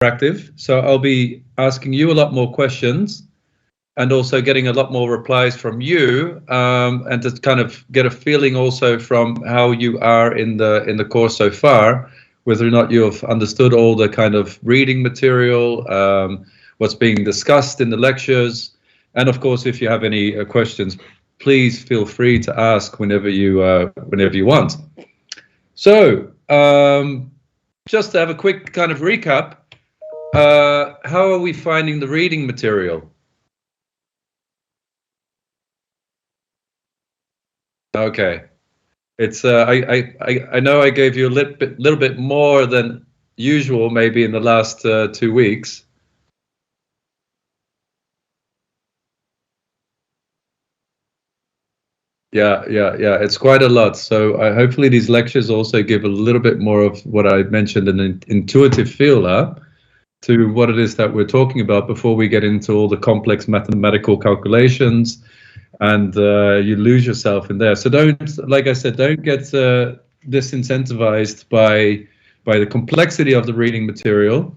interactive. So I'll be asking you a lot more questions and also getting a lot more replies from you, and to kind of get a feeling also from how you are in the course so far, whether or not you've understood all the kind of reading material, what's being discussed in the lectures, and of course, if you have any questions, please feel free to ask whenever you want. So, just to have a quick kind of recap, how are we finding the reading material? Okay, it's I know I gave you a little bit more than usual maybe in the last 2 weeks. Yeah, it's quite a lot. So hopefully these lectures also give a little bit more of what I mentioned, an intuitive feel to what it is that we're talking about before we get into all the complex mathematical calculations, and you lose yourself in there. So don't, like I said, don't get disincentivized by the complexity of the reading material.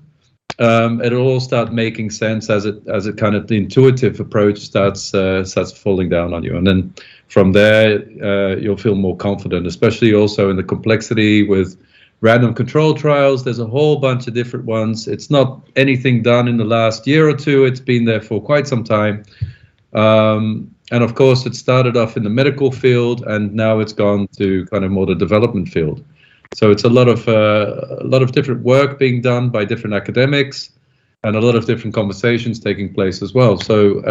It'll all start making sense as it kind of, the intuitive approach starts falling down on you, and then from there you'll feel more confident, especially also in the complexity with random control trials. There's a whole bunch of different ones. It's not anything done in the last year or two. It's been there for quite some time. And of course, it started off in the medical field, and now it's gone to kind of more the development field. So it's a lot of different work being done by different academics, and a lot of different conversations taking place as well. So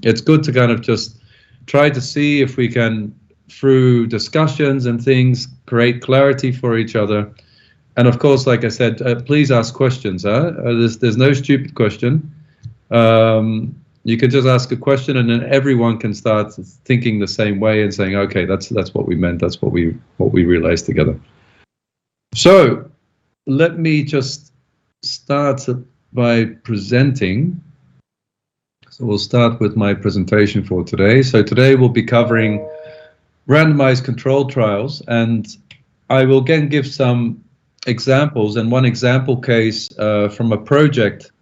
it's good to kind of just try to see if we can, through discussions and things, create clarity for each other. And of course, like I said, please ask questions. There's no stupid question. You can just ask a question, and then everyone can start thinking the same way and saying, okay, that's what we meant. That's what we realized together. So let me just start by presenting. So we'll start with my presentation for today. So today we'll be covering randomized controlled trials, and I will again give some examples, and one example case from a project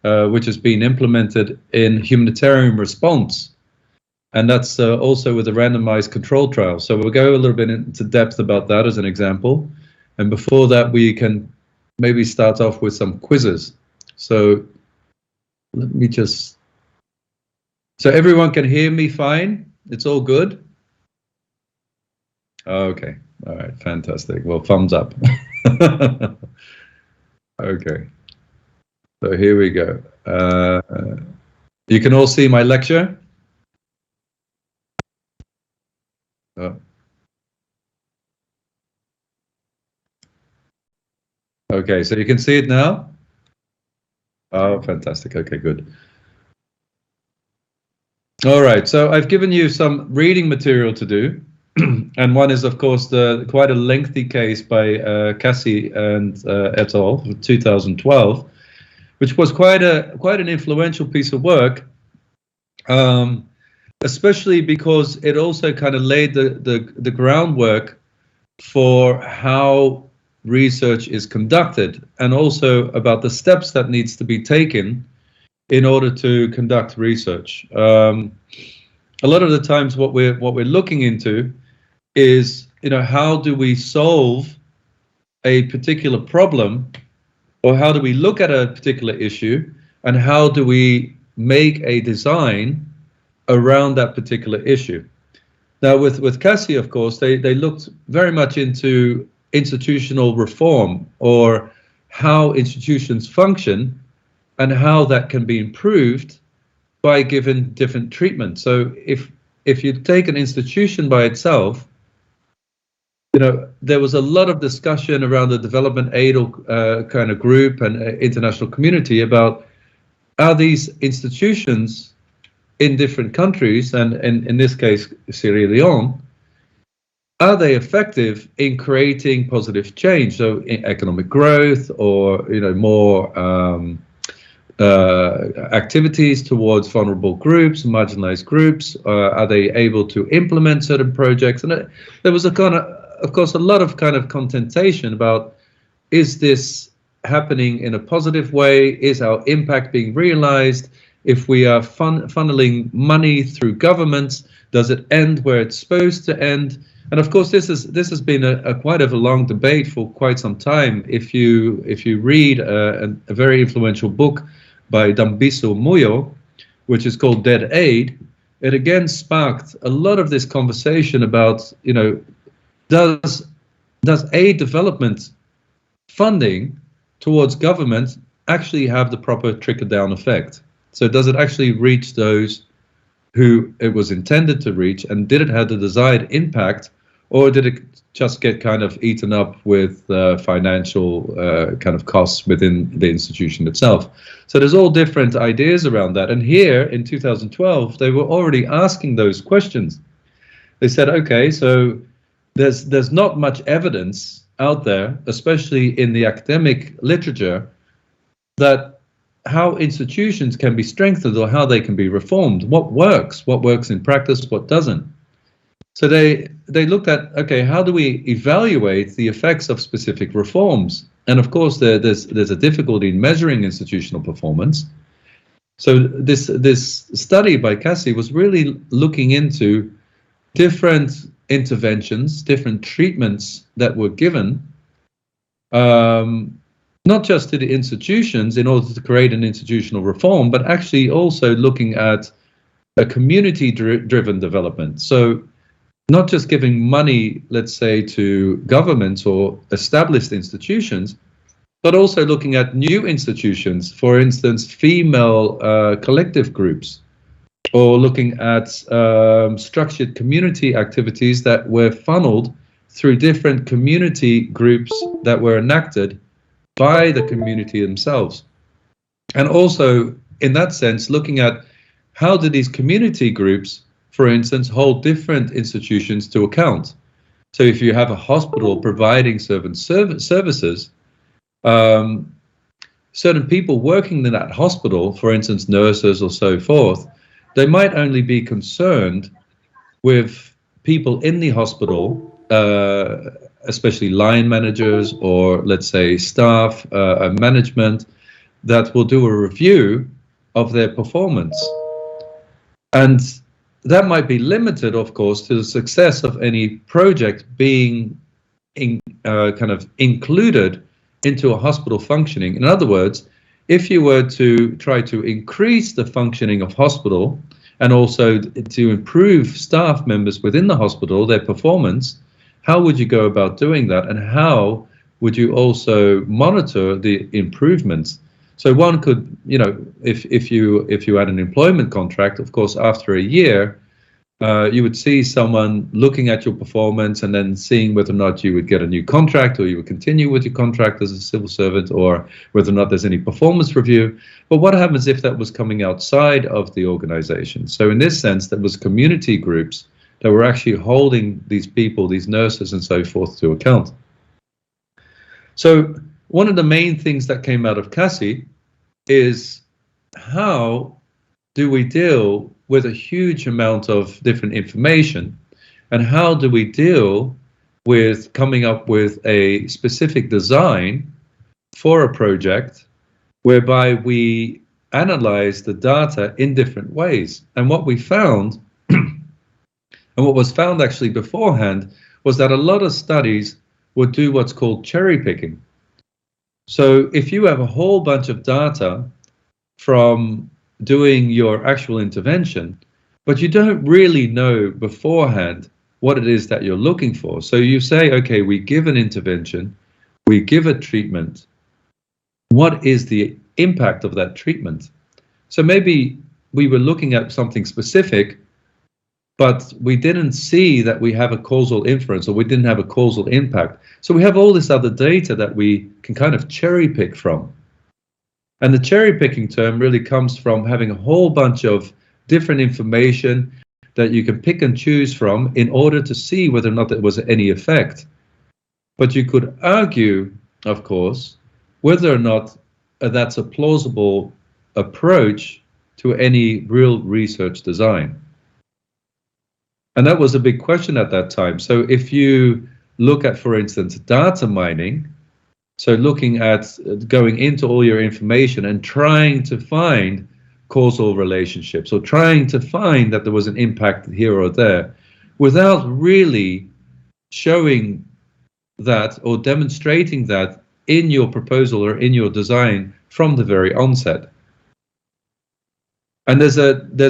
which has been implemented in humanitarian response, and that's also with a randomized controlled trial. So we'll go a little bit into depth about that as an example, and before that we can maybe start off with some quizzes. So let me just, so everyone can hear me fine? It's all good? Okay, all right, fantastic. Well, thumbs up. Okay, so here we go. You can all see my lecture? Oh. Okay, so you can see it now? Oh, fantastic. Okay, good. All right, so I've given you some reading material to do. And one is, of course, quite a lengthy case by Cassie and et al. 2012, which was quite an influential piece of work, especially because it also kind of laid the groundwork for how research is conducted, and also about the steps that needs to be taken in order to conduct research. A lot of the times, what we're looking into is, how do we solve a particular problem, or how do we look at a particular issue, and how do we make a design around that particular issue. Now with Cassie, of course, they looked very much into institutional reform, or how institutions function and how that can be improved by given different treatment. So if you take an institution by itself, there was a lot of discussion around the development aid kind of group and international community about, are these institutions in different countries, and in this case Sierra Leone, are they effective in creating positive change? So in economic growth, or more activities towards vulnerable groups, marginalized groups? Are they able to implement certain projects? And there was of course, a lot of kind of contentation about, is this happening in a positive way? Is our impact being realized? If we are funneling money through governments, does it end where it's supposed to end? And of course, this has been a quite a long debate for quite some time. If you read a very influential book by Dambiso Moyo, which is called Dead Aid, it again sparked a lot of this conversation about, does aid development funding towards government actually have the proper trickle-down effect? So does it actually reach those who it was intended to reach, and did it have the desired impact, or did it just get kind of eaten up with financial kind of costs within the institution itself? So there's all different ideas around that. And here in 2012, they were already asking those questions. They said, okay, so there's not much evidence out there, especially in the academic literature, that how institutions can be strengthened or how they can be reformed. What works in practice, what doesn't. So they looked at, okay, how do we evaluate the effects of specific reforms? And of course, there's a difficulty in measuring institutional performance. So this study by Cassie was really looking into different interventions, different treatments that were given, not just to the institutions in order to create an institutional reform, but actually also looking at a community-driven development. So not just giving money, let's say, to governments or established institutions, but also looking at new institutions, for instance, female collective groups, or looking at structured community activities that were funneled through different community groups that were enacted by the community themselves. And also, in that sense, looking at how do these community groups, for instance, hold different institutions to account. So if you have a hospital providing services, certain people working in that hospital, for instance, nurses or so forth, they might only be concerned with people in the hospital, especially line managers or, let's say, staff management, that will do a review of their performance. And that might be limited, of course, to the success of any project being kind of included into a hospital functioning. In other words, if you were to try to increase the functioning of hospital and also to improve staff members within the hospital, their performance, how would you go about doing that, and how would you also monitor the improvements? So one could, if you had an employment contract, of course, after a year, you would see someone looking at your performance and then seeing whether or not you would get a new contract, or you would continue with your contract as a civil servant, or whether or not there's any performance review. But what happens if that was coming outside of the organization? So in this sense, there was community groups that were actually holding these people, these nurses and so forth, to account. So one of the main things that came out of Cassie is, how do we deal with a huge amount of different information, and how do we deal with coming up with a specific design for a project whereby we analyze the data in different ways? And what we found, and what was found actually beforehand, was that a lot of studies would do what's called cherry picking. So if you have a whole bunch of data from doing your actual intervention, but you don't really know beforehand what it is that you're looking for. So you say, okay, we give an intervention, we give a treatment. What is the impact of that treatment? So maybe we were looking at something specific, but we didn't see that we have a causal inference, or we didn't have a causal impact. So we have all this other data that we can kind of cherry pick from. And the cherry picking term really comes from having a whole bunch of different information that you can pick and choose from in order to see whether or not there was any effect. But you could argue, of course, whether or not that's a plausible approach to any real research design. And that was a big question at that time. So if you look at, for instance, data mining, So looking at going into all your information and trying to find causal relationships, or trying to find that there was an impact here or there, without really showing that or demonstrating that in your proposal or in your design from the very onset. And there's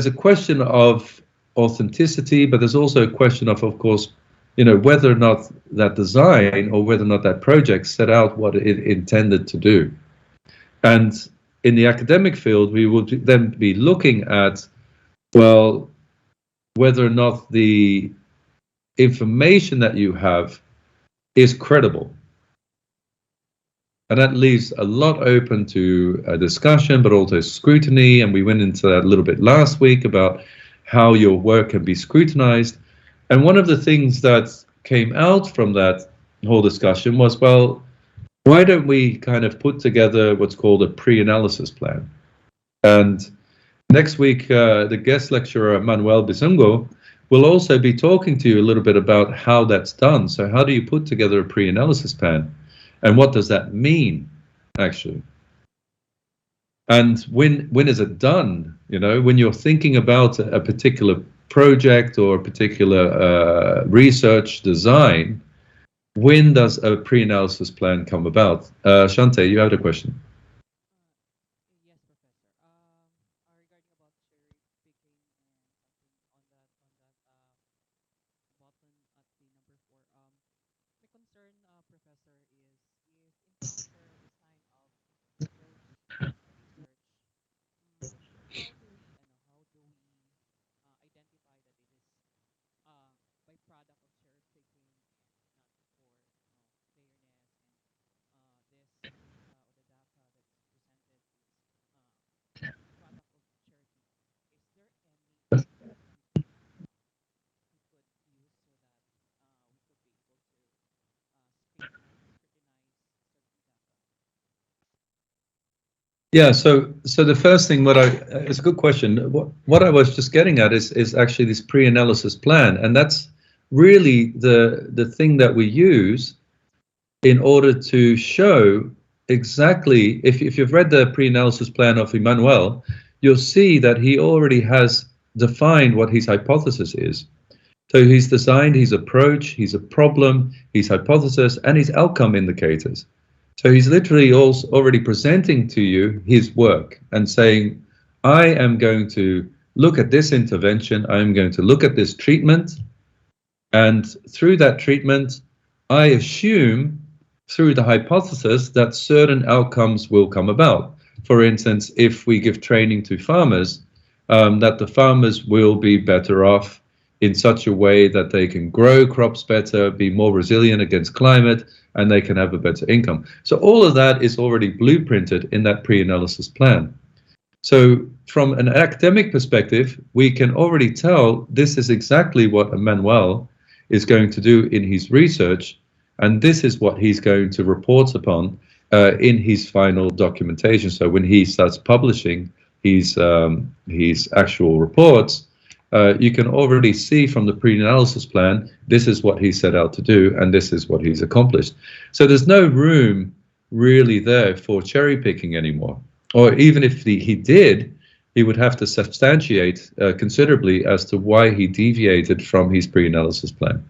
a question of authenticity, but there's also a question of course, whether or not that design or whether or not that project set out what it intended to do. And in the academic field, we would then be looking at, well, whether or not the information that you have is credible. And that leaves a lot open to a discussion, but also scrutiny. And we went into that a little bit last week about how your work can be scrutinized. And one of the things that came out from that whole discussion was, well, why don't we kind of put together what's called a pre-analysis plan? And next week, the guest lecturer, Manuel Bizungo, will also be talking to you a little bit about how that's done. So how do you put together a pre-analysis plan? And what does that mean, actually? And when is it done? When you're thinking about a particular project or a particular research design, when does a pre-analysis plan come about? Shante, you had a question. Yeah, so the first thing, it's a good question. What I was just getting at is actually this pre-analysis plan, and that's really the thing that we use in order to show exactly, if you've read the pre-analysis plan of Emmanuel, you'll see that he already has defined what his hypothesis is. So he's designed his approach, his problem, his hypothesis, and his outcome indicators. So he's literally also already presenting to you his work and saying, I am going to look at this intervention, I'm going to look at this treatment, and through that treatment, I assume through the hypothesis that certain outcomes will come about. For instance, if we give training to farmers, that the farmers will be better off in such a way that they can grow crops better, be more resilient against climate, and they can have a better income. So all of that is already blueprinted in that pre-analysis plan. So from an academic perspective, we can already tell this is exactly what Emmanuel is going to do in his research, and this is what he's going to report upon in his final documentation. So when he starts publishing his actual reports, you can already see from the pre-analysis plan, this is what he set out to do, and this is what he's accomplished. So there's no room really there for cherry picking anymore. Or even if he did, he would have to substantiate considerably as to why he deviated from his pre-analysis plan.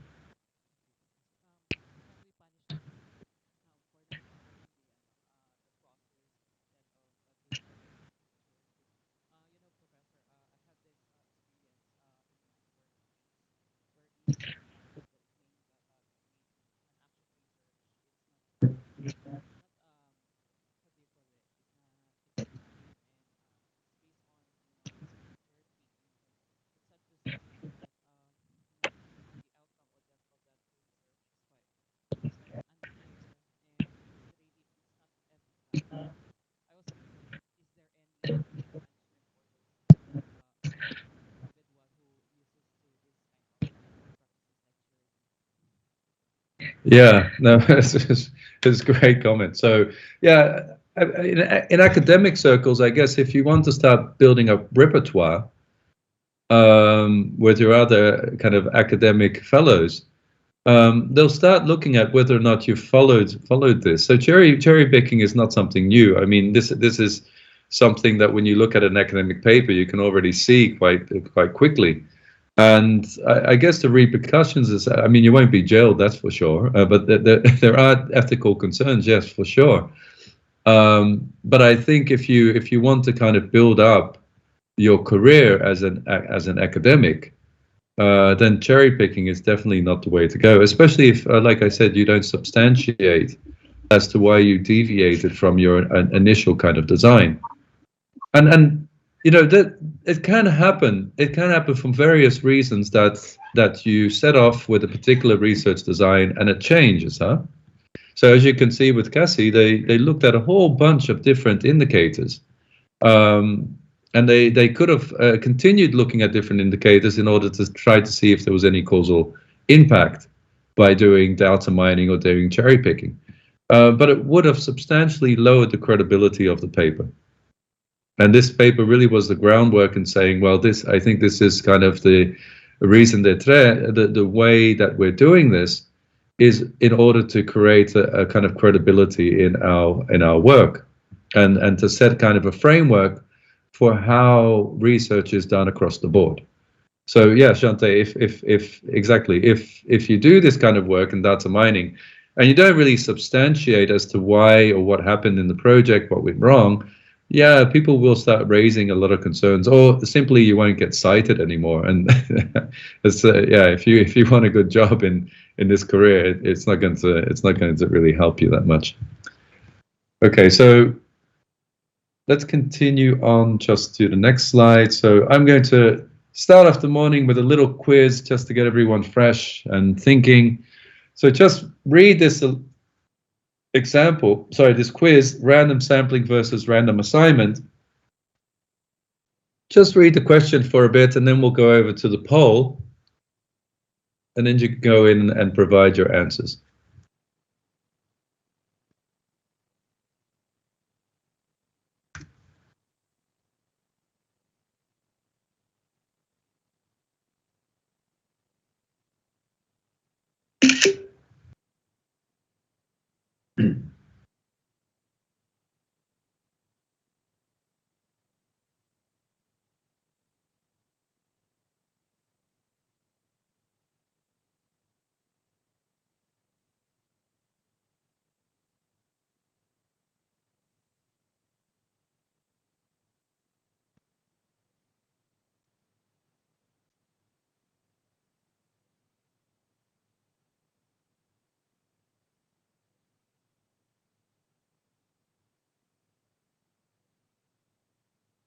Yeah, no, it's a great comment. So, yeah, in academic circles, I guess if you want to start building a repertoire with your other kind of academic fellows, they'll start looking at whether or not you followed this. So cherry picking is not something new. I mean, this is something that when you look at an academic paper, you can already see quite quickly. And I guess the repercussions is, I mean, you won't be jailed, that's for sure. But there are ethical concerns, yes, for sure. But I think if you want to kind of build up your career as an academic, then cherry picking is definitely not the way to go. Especially if, like I said, you don't substantiate as to why you deviated from your initial kind of design. And you know that it can happen. It can happen from various reasons that you set off with a particular research design and it changes, huh? So as you can see with Cassie, they looked at a whole bunch of different indicators, and they could have continued looking at different indicators in order to try to see if there was any causal impact by doing data mining or doing cherry picking, but it would have substantially lowered the credibility of the paper. And this paper really was the groundwork in saying, well, I think this is kind of the reason that the way that we're doing this is in order to create a kind of credibility in our work, and to set kind of a framework for how research is done across the board. So yeah, Shante, if you do this kind of work in data mining and you don't really substantiate as to why or what happened in the project, what went wrong, yeah, people will start raising a lot of concerns, or simply you won't get cited anymore. And it's yeah, if you want a good job in this career, it's not going to really help you that much. Okay, so let's continue on just to the next slide. So I'm going to start off the morning with a little quiz just to get everyone fresh and thinking. So just read this this quiz, random sampling versus random assignment. Just read the question for a bit and then we'll go over to the poll. And then you can go in and provide your answers.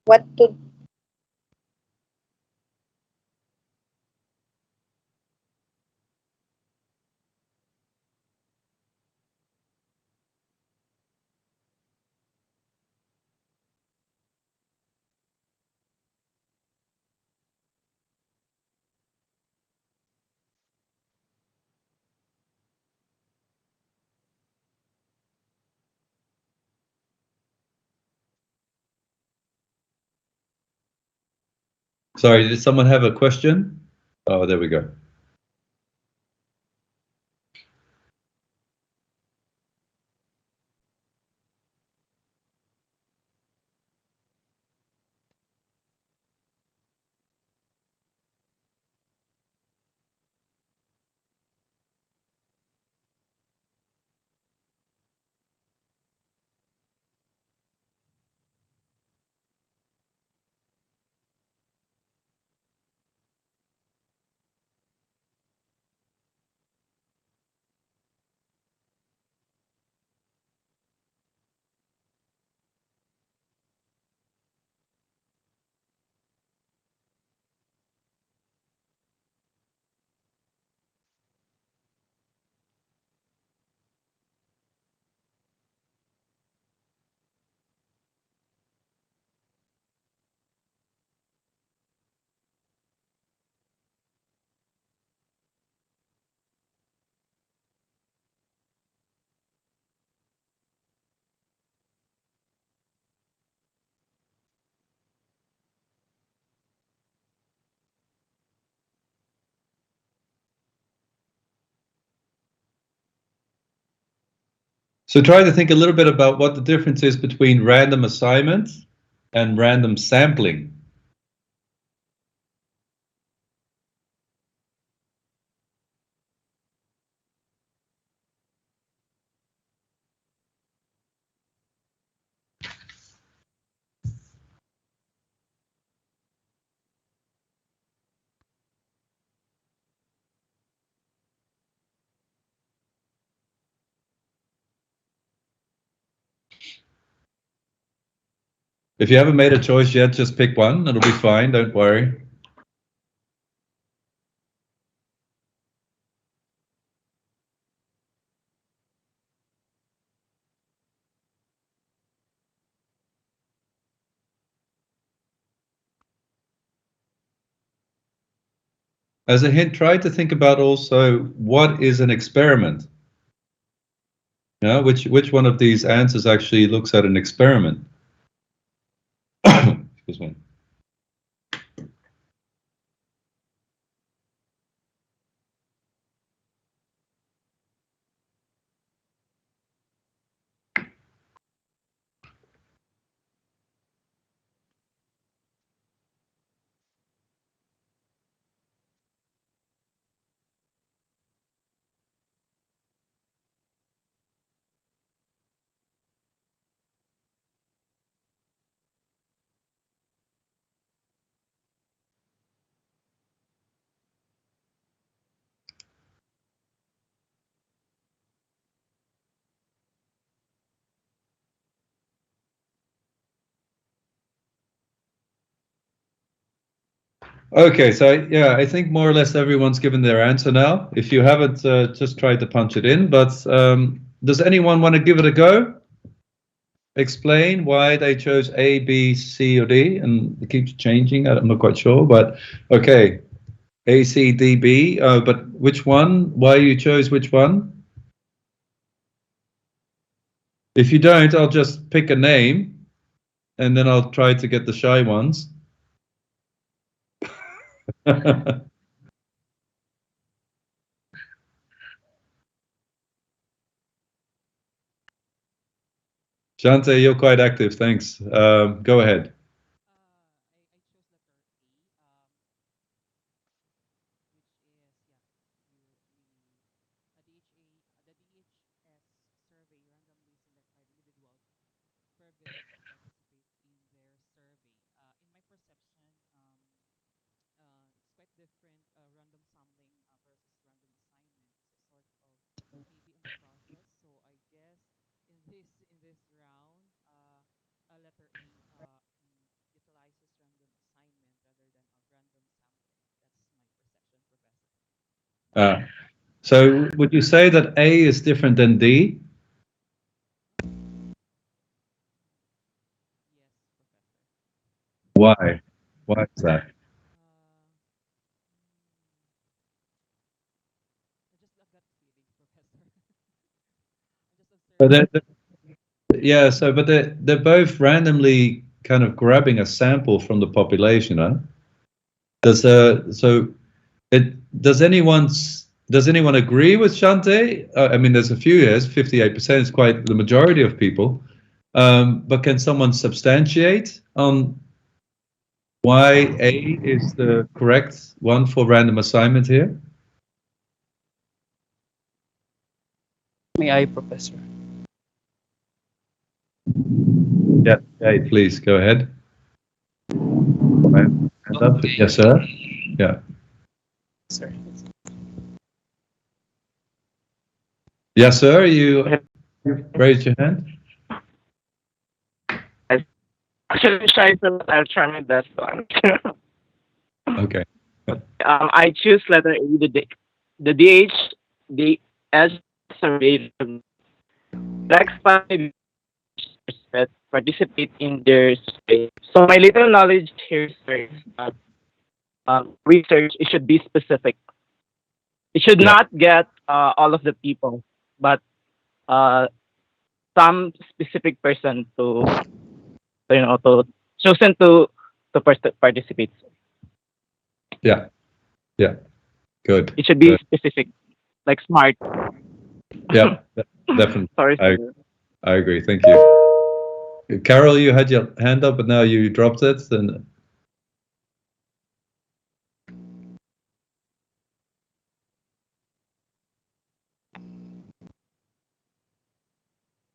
What to Sorry, did someone have a question? Oh, there we go. So try to think a little bit about what the difference is between random assignment and random sampling. If you haven't made a choice yet, just pick one. It'll be fine. Don't worry. As a hint, try to think about also what is an experiment. Yeah, which one of these answers actually looks at an experiment? Excuse me. Okay, so yeah, I think more or less everyone's given their answer now. If you haven't, just try to punch it in. But does anyone want to give it a go? Explain why they chose A, B, C, or D, and it keeps changing. I'm not quite sure, but okay, A, C, D, B. But which one? Why you chose which one? If you don't, I'll just pick a name, and then I'll try to get the shy ones. Shante, you're quite active. Thanks. Go ahead. So would you say that A is different than D? Why? Why is that? So yeah, so but they're both randomly kind of grabbing a sample from the population, huh? So does anyone agree with Shante? I mean, there's a few years, 58% is quite the majority of people. But can someone substantiate on why A is the correct one for random assignment here? May I, Professor? Yeah, hey, please go ahead. Hand up. Yes, sir. Yeah. Sir. Yes, sir. You raised your hand. Actually, Shaisal, I'll try my best one. Okay. I choose letter A, the DH, the S survey. Next time, participate in their survey. So my little knowledge here, sir, is that research, it should be specific. It should Yeah. not get all of the people, but uh, some specific person to chosen to participate. Yeah. Yeah. Good. It should be Good. specific, like smart. Yeah. Definitely. Sorry, I sir. I agree. Thank you. Carol, you had your hand up, but now you dropped it. And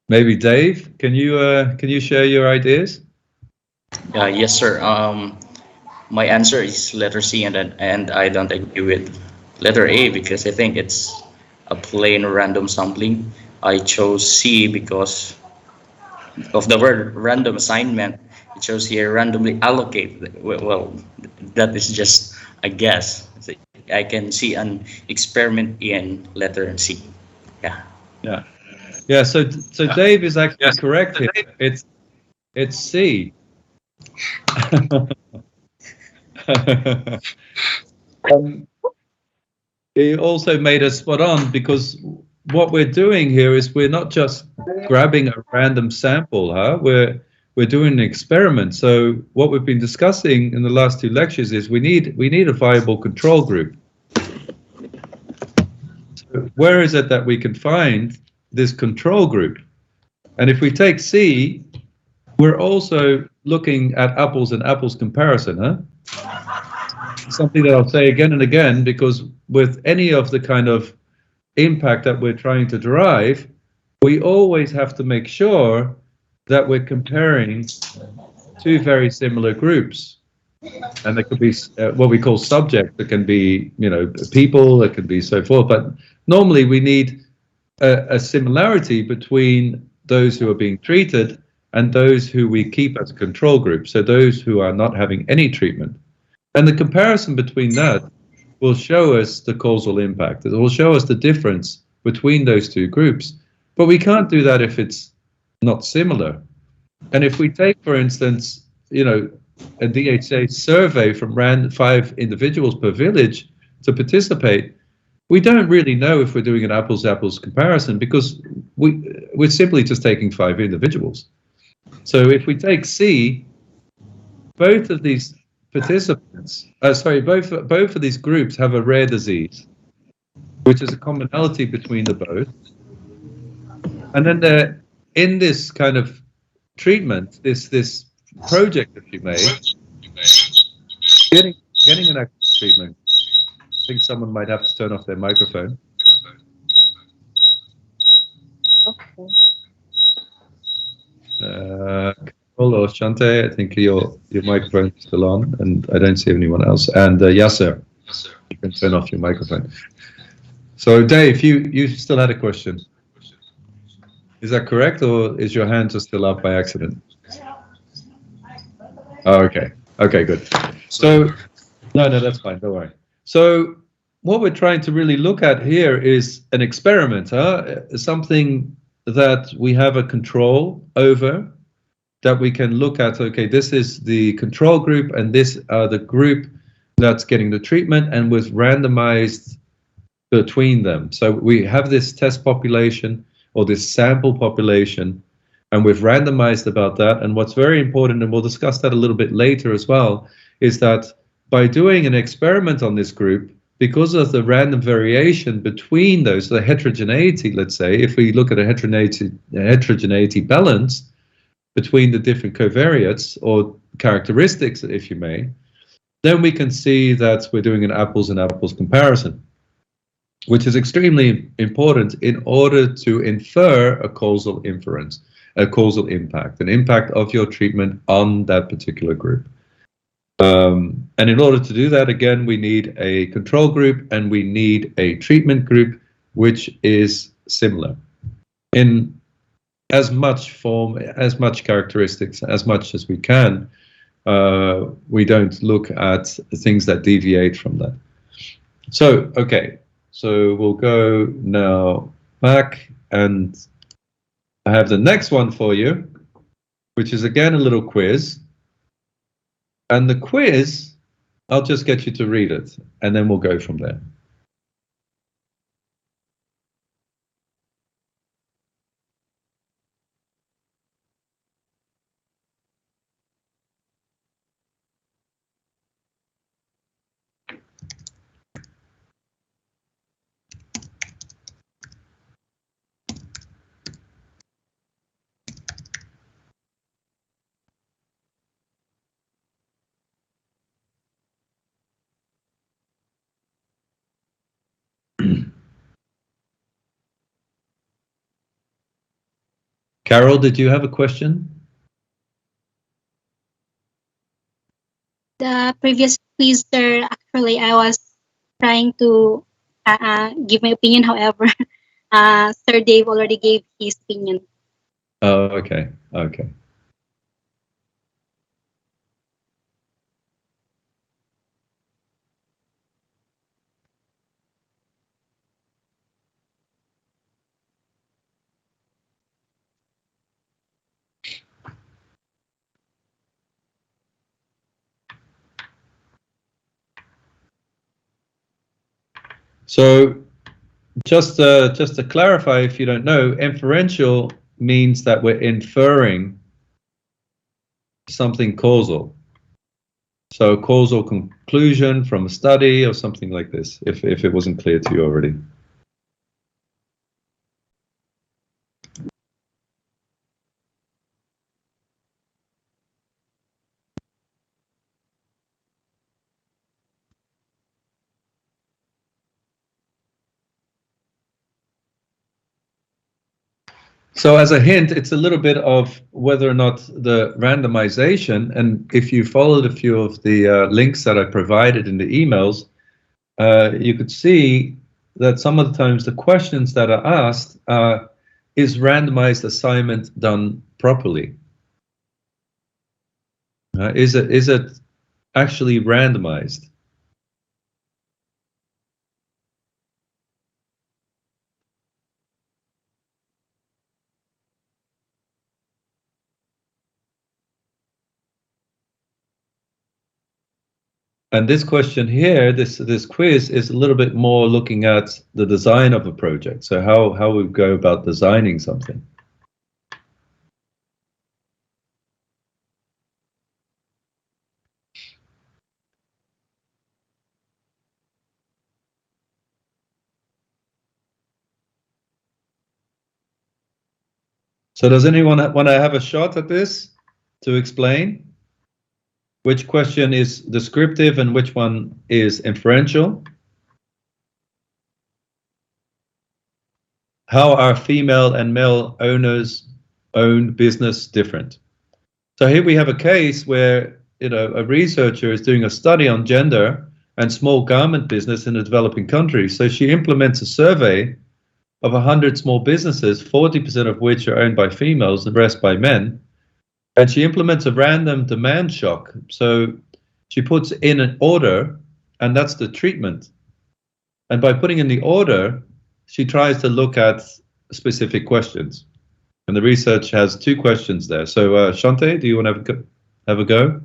maybe Dave, can you share your ideas? Yes, sir. My answer is letter C, and I don't agree with letter A because I think it's a plain random sampling. I chose C because of the word random assignment. It shows here randomly allocate. Well, that is just a guess. I can see an experiment in letter C. Yeah. Yeah. Yeah. So Dave is actually correct here. It's C. He also made us spot on because what we're doing here is we're not just grabbing a random sample, huh? We're doing an experiment. So what we've been discussing in the last 2 lectures is we need a viable control group. So where is it that we can find this control group? And if we take C, we're also looking at apples and apples comparison, huh? Something that I'll say again and again, because with any of the kind of impact that we're trying to derive, we always have to make sure that we're comparing 2 very similar groups. And there could be what we call subject. It can be, people, it could be so forth. But normally we need a similarity between those who are being treated and those who we keep as a control group. So those who are not having any treatment. And the comparison between that will show us the causal impact. It will show us the difference between those 2 groups. But we can't do that if it's not similar. And if we take, for instance, a DHA survey from 5 individuals per village to participate, we don't really know if we're doing an apples-to-apples comparison because we're simply just taking 5 individuals. So if we take C, both of these participants, both of these groups have a rare disease, which is a commonality between the both. And then they're in this kind of treatment, this project, if you may, getting an active treatment. I think someone might have to turn off their microphone. Okay. Carol or Shante, I think your microphone is still on, and I don't see anyone else. And Yasser, you can turn off your microphone. So Dave, you still had a question. Is that correct, or is your hand just still up by accident? Oh, okay. Okay, good. So, no, that's fine. Don't worry. So, what we're trying to really look at here is an experiment, something that we have a control over, that we can look at. Okay, this is the control group, and this the group that's getting the treatment, and was randomized between them. So we have this test population or this sample population, and we've randomized about that. And what's very important, and we'll discuss that a little bit later as well, is that by doing an experiment on this group, because of the random variation between those, the heterogeneity, let's say, if we look at a heterogeneity balance between the different covariates or characteristics, if you may, then we can see that we're doing an apples and apples comparison, which is extremely important in order to infer a causal inference, a causal impact, an impact of your treatment on that particular group. And in order to do that, again, we need a control group and we need a treatment group, which is similar in as much form, as much characteristics, as much as we can. We don't look at things that deviate from that. So, okay. So we'll go now back, and I have the next one for you, which is again a little quiz. And the quiz, I'll just get you to read it, and then we'll go from there. Carol, did you have a question? The previous quiz, sir, actually, I was trying to give my opinion. However, Sir Dave already gave his opinion. Oh, okay. Okay. So just to clarify, if you don't know, inferential means that we're inferring something causal. So causal conclusion from a study or something like this, if it wasn't clear to you already. So as a hint, it's a little bit of whether or not the randomization, and if you followed a few of the links that I provided in the emails, you could see that some of the times the questions that are asked is randomized assignment done properly? Is it actually randomized? And this question here, this quiz, is a little bit more looking at the design of a project. So how we go about designing something. So does anyone want to have a shot at this to explain which question is descriptive and which one is inferential? How are female and male owners own business different? So here we have a case where, a researcher is doing a study on gender and small garment business in a developing country. So she implements a survey of 100 small businesses, 40% of which are owned by females, the rest by men. And she implements a random demand shock. So she puts in an order, and that's the treatment. And by putting in the order, she tries to look at specific questions. And the research has 2 questions there. So Shante, do you want to have a go?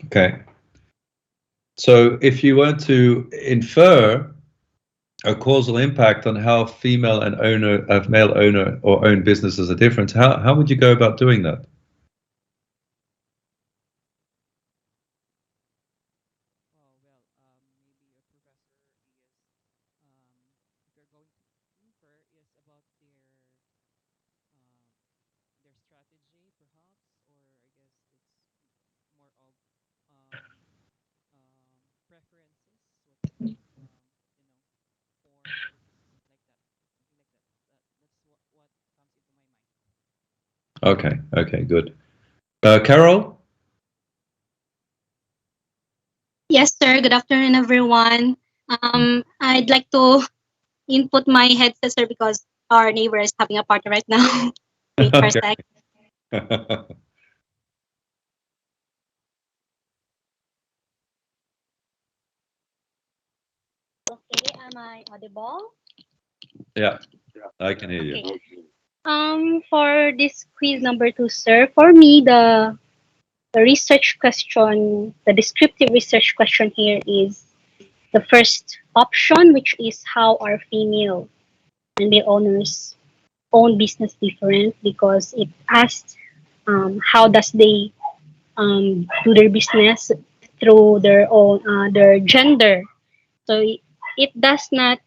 Okay. So if you were to infer a causal impact on how female and male owner or owned businesses are different, how would you go about doing that? Okay, good. Carol? Yes, sir. Good afternoon, everyone. I'd like to input my headset, sir, because our neighbor is having a party right now. Wait for a sec. Okay, am I audible? Yeah, I can hear you. Okay. For this quiz number 2, sir, for me, the research question, the descriptive research question here is the first option, which is how are female and male owners own business different, because it asks how does they do their business through their own their gender. So it does not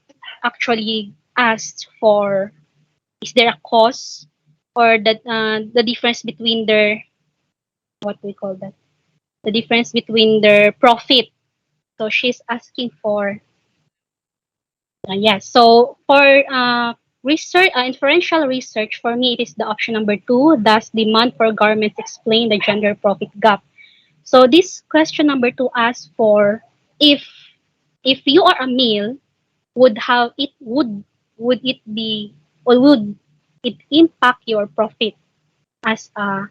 actually ask for is there a cause, or that the difference between their, what we call that, the difference between their profit. So she's asking for yes. So for research, inferential research, for me, it is the option number 2. Does demand for garments explain the gender profit gap? So this question number 2 asks for if you are a male, would it be, or would it impact your profit as a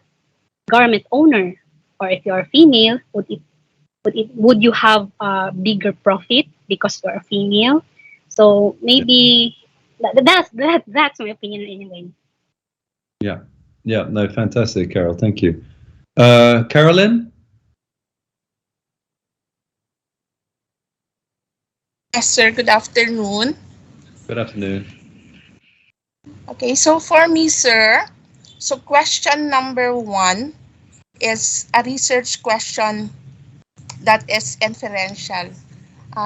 garment owner? Or if you're a female, would you have a bigger profit because you're a female? So maybe that's my opinion anyway. Yeah. No, fantastic, Carol. Thank you. Carolyn? Yes, sir. Good afternoon. Good afternoon. Okay, so for me, sir, so question number 1 is a research question that is inferential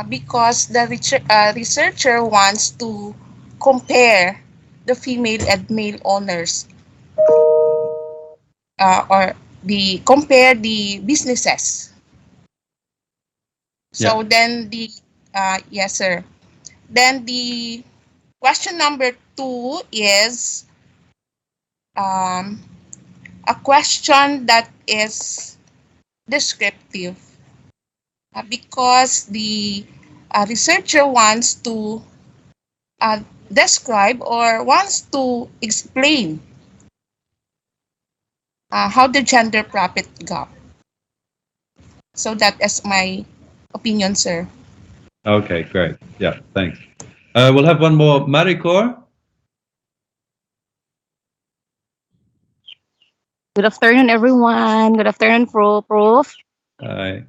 because the researcher wants to compare the female and male owners or compare the businesses. So then yes, sir. Then the question number 2 is a question that is descriptive because the researcher wants to describe or wants to explain how the gender profit gap. So that is my opinion, sir. Okay, great. Yeah, thanks. We'll have one more. Maricor? Good afternoon, everyone. Good afternoon, Prof. Hi.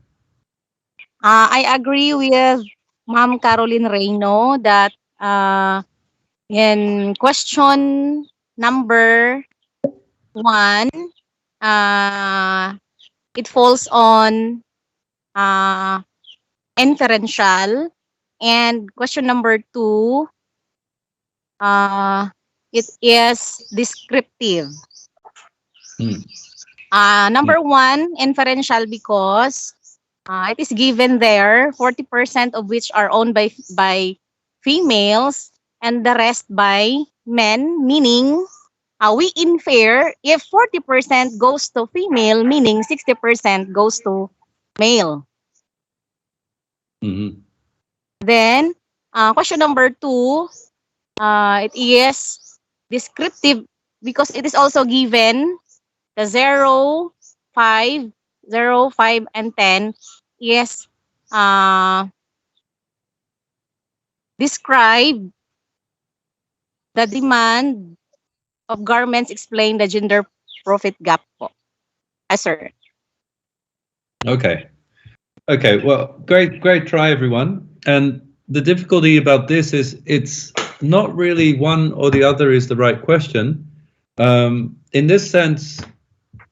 I agree with Ma'am Caroline Reyno that in question number 1, it falls on inferential, and question number 2, it is descriptive. Number 1, inferential, because it is given there 40% of which are owned by females and the rest by men, meaning we infer if 40% goes to female, meaning 60% goes to male. Mm-hmm. Then question number 2, it is descriptive because it is also given the 0, 5, 0, 5, and 10 is describe the demand of garments, explain the gender profit gap po. Sir. Okay, well, great try, everyone. And the difficulty about this is it's not really one or the other is the right question. In this sense,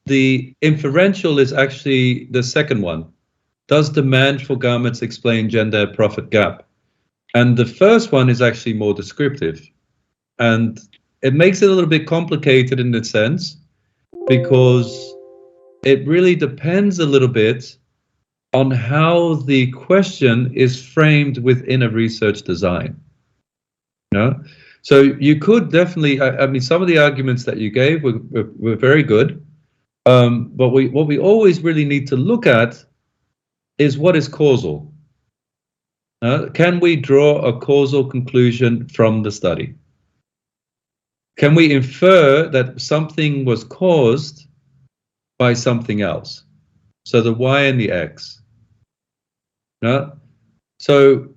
the inferential is actually the second one. Does demand for garments explain gender profit gap? And the first one is actually more descriptive. And it makes it a little bit complicated in that sense, because it really depends a little bit on how the question is framed within a research design. You know? So you could definitely, I mean, some of the arguments that you gave were very good. But what we always really need to look at is what is causal. Can we draw a causal conclusion from the study? Can we infer that something was caused by something else? So the Y and the X. So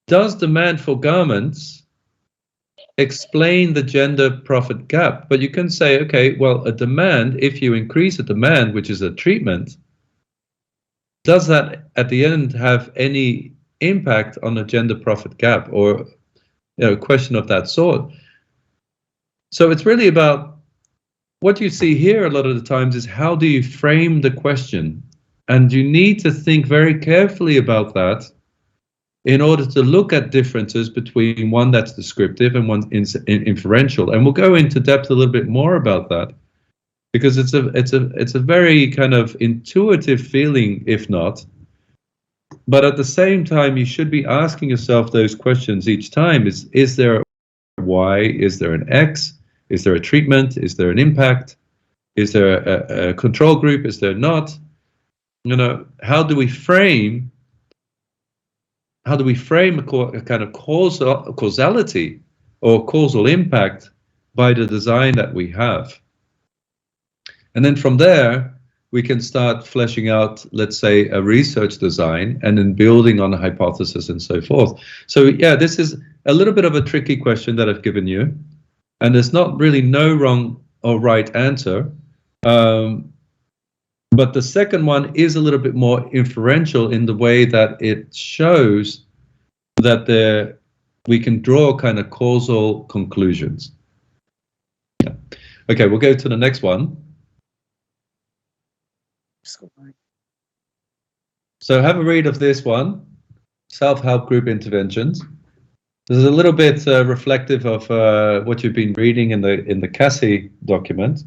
does demand for garments explain the gender profit gap? But you can say, okay, well, a demand, if you increase a demand, which is a treatment, does that at the end have any impact on a gender profit gap, or a question of that sort. So it's really about what you see here a lot of the times is how do you frame the question, and you need to think very carefully about that in order to look at differences between one that's descriptive and one inferential. And we'll go into depth a little bit more about that, because it's a very kind of intuitive feeling, if not. But at the same time, you should be asking yourself those questions each time. Is there a Y? Is there an X? Is there a treatment? Is there an impact? Is there a control group? Is there not? How do we frame a kind of causality or causal impact by the design that we have? And then from there, we can start fleshing out, let's say, a research design, and then building on a hypothesis and so forth. So yeah, this is a little bit of a tricky question that I've given you, and there's not really no wrong or right answer. But the second one is a little bit more inferential in the way that it shows that we can draw kind of causal conclusions. Yeah. Okay, we'll go to the next one. So have a read of this one, self-help group interventions. This is a little bit reflective of what you've been reading in the Cassie document.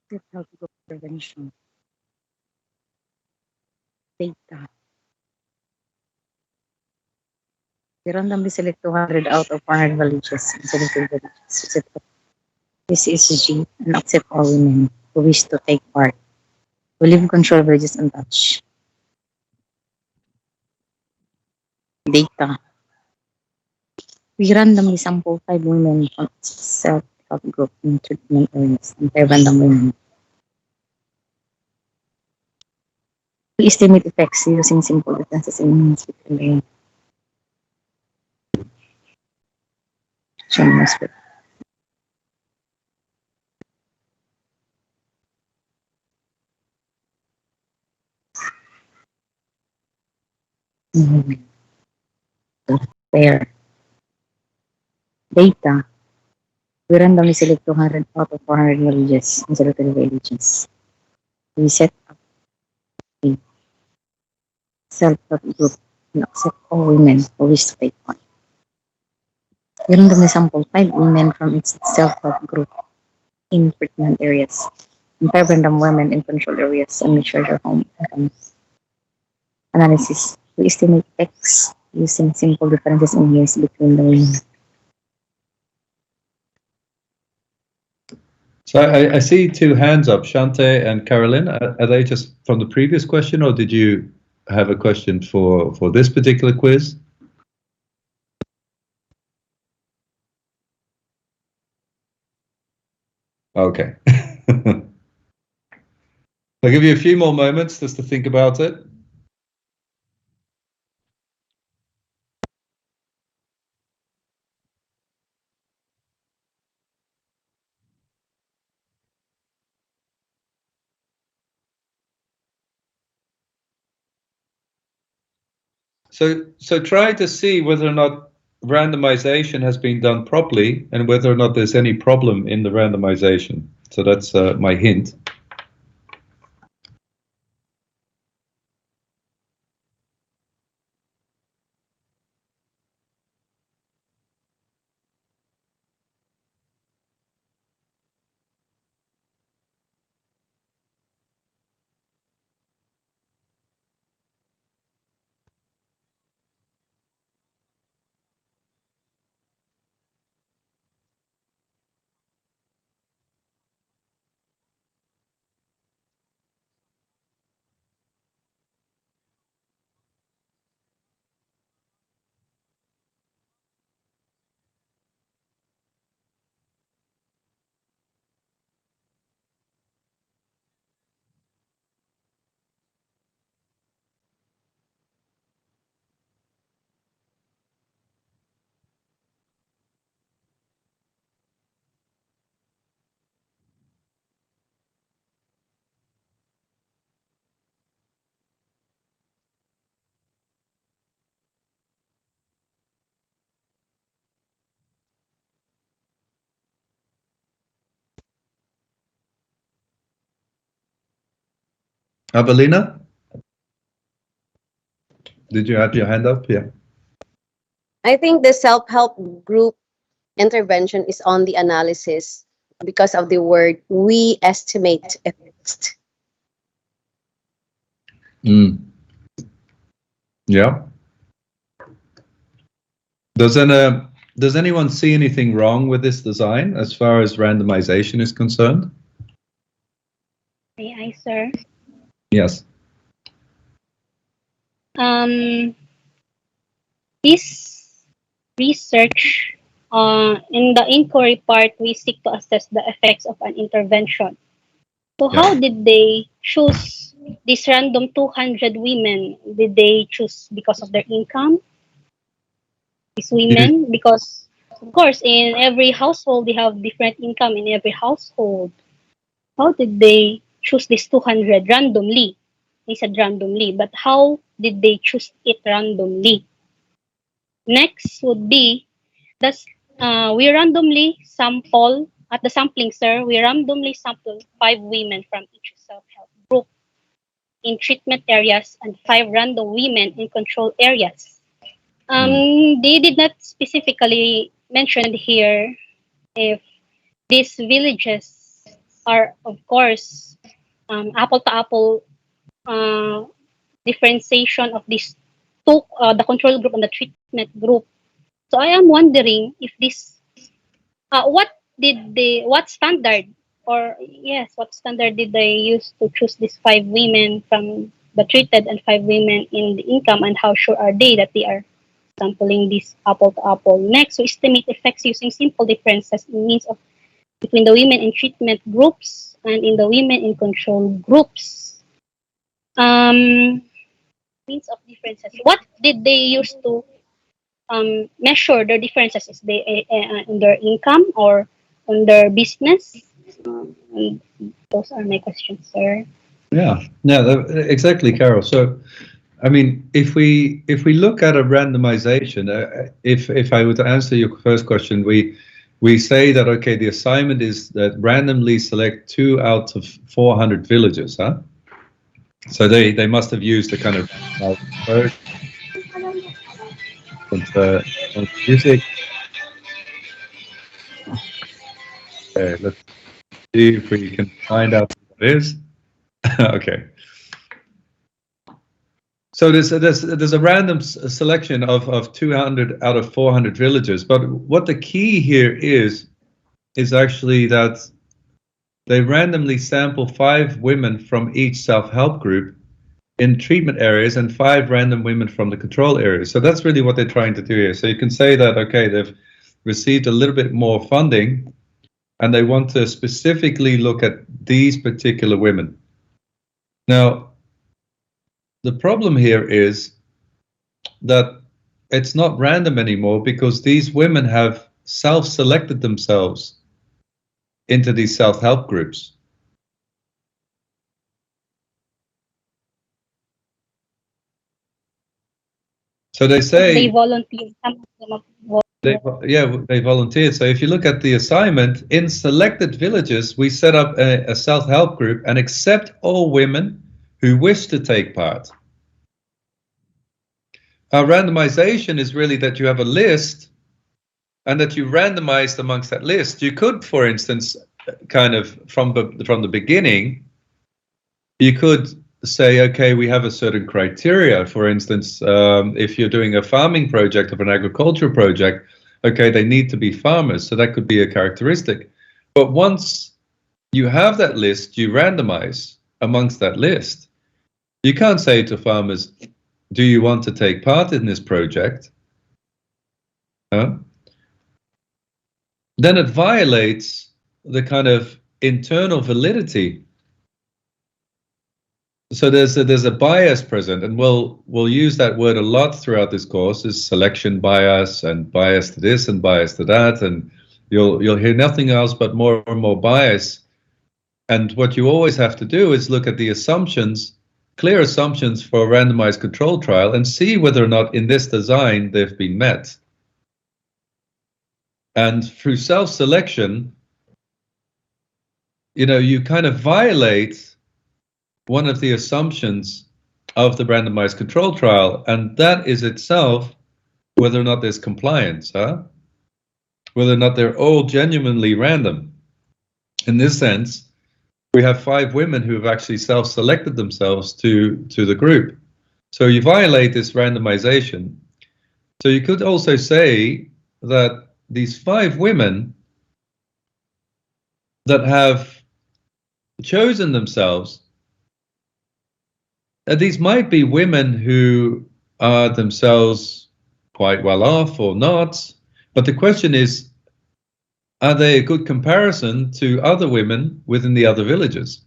Self-help prevention. Data. We randomly select 200 out of 400 villages and selected villages. This is G and accept all women who wish to take part. We leave control villages untouched. Data. We randomly sample 5 women from self-help group in treatment areas and 5 random women. We estimate effects using simple differences in means between the Fair. Data. We randomly select 200 out of 400 villages and selected villages. We set up a self-help group and accept all women who wish to take part. We randomly sample 5 women from each self-help group in treatment areas and 5 random women in control areas and measure their home income. Analysis. We estimate X using simple differences in years between the women. So I see 2 hands up, Shante and Carolyn. Are they just from the previous question, or did you have a question for this particular quiz? Okay. I'll give you a few more moments just to think about it. So try to see whether or not randomization has been done properly and whether or not there's any problem in the randomization. So that's my hint. Avelina? Did you have your hand up? Yeah. I think the self-help group intervention is on the analysis because of the word we estimate effects. Mm. Yeah. Does anyone see anything wrong with this design as far as randomization is concerned? May I, sir? Yes. This research, in the inquiry part, we seek to assess the effects of an intervention. So Yeah. how did they choose this random 200 women? Did they choose because of their income? These women, because of course in every household they have different income in every household. How did they choose this 200 randomly? They said randomly, but how did they choose it randomly? Next would be, that's we randomly sample at the sampling, sir. We randomly sample 5 women from each self-help group in treatment areas and 5 random women in control areas. They did not specifically mention here if these villages are, of course, apple to apple differentiation of these two, the control group and the treatment group. So I am wondering if this, what standard, or yes, what standard did they use to choose these 5 women from the treated and 5 women in the income, and how sure are they that they are sampling this apple to apple? Next, we estimate effects using simple differences in means of between the women in treatment groups and in the women in control groups. Means of differences. What did they use to measure their differences? Is they in their income or on their business? And those are my questions, sir. Yeah. Exactly, Carol. So, I mean, if we look at a randomization, if I were to answer your first question, we say that okay, the assignment is that randomly select 2 out of 400 villages, huh? So they must have used a kind of music. Okay, let's see if we can find out what it is. Okay. So there's a random selection of 200 out of 400 villages, but what the key here is actually that they randomly sample 5 women from each self-help group in treatment areas and 5 random women from the control areas. So that's really what they're trying to do here. So you can say that, okay, they've received a little bit more funding and they want to specifically look at these particular women. Now, the problem here is that it's not random anymore because these women have self-selected themselves into these self-help groups. So they say They volunteered. Some of them they volunteered. So if you look at the assignment, in selected villages, we set up a self-help group and accept all women who wish to take part. Our randomization is really that you have a list and that you randomized amongst that list. You could, for instance, kind of from the beginning, you could say, okay, we have a certain criteria. For instance, if you're doing a farming project or an agricultural project, okay, they need to be farmers. So that could be a characteristic. But once you have that list, you randomize amongst that list. You can't say to farmers, do you want to take part in this project? Then it violates the kind of internal validity. So there's a bias present, and we'll use that word a lot throughout this course, is selection bias and bias to this and bias to that, and you'll hear nothing else but more and more bias. And what you always have to do is look at the assumptions, clear assumptions for a randomized control trial, and see whether or not in this design they've been met. And through self-selection, you kind of violate one of the assumptions of the randomized control trial, and that is itself whether or not there's compliance, whether or not they're all genuinely random. In this sense, we have 5 women who have actually self-selected themselves to the group. So you violate this randomization. So you could also say that these 5 women that have chosen themselves, these might be women who are themselves quite well off or not, but the question is, are they a good comparison to other women within the other villages?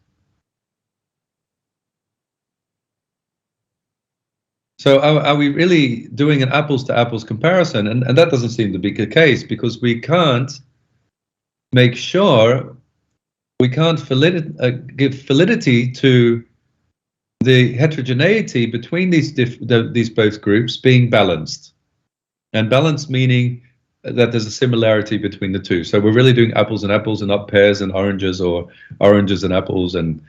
So are we really doing an apples to apples comparison? And that doesn't seem to be the case, because we can't make sure, we can't give validity to the heterogeneity between these both groups being balanced. And balanced meaning that there's a similarity between the two. So we're really doing apples and apples and not pears and oranges, or oranges and apples. And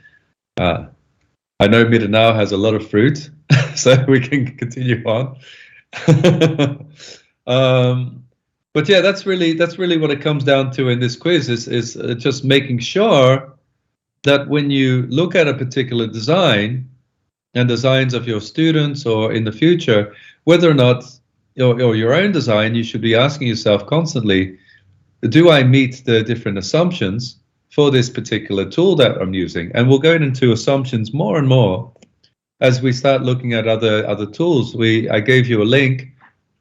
I know Mindanao has a lot of fruit, so we can continue on. But yeah, that's really what it comes down to in this quiz, is just making sure that when you look at a particular design and designs of your students or in the future, whether or not or your own design, you should be asking yourself constantly, do I meet the different assumptions for this particular tool that I'm using? And we'll go into assumptions more and more as we start looking at other tools. I gave you a link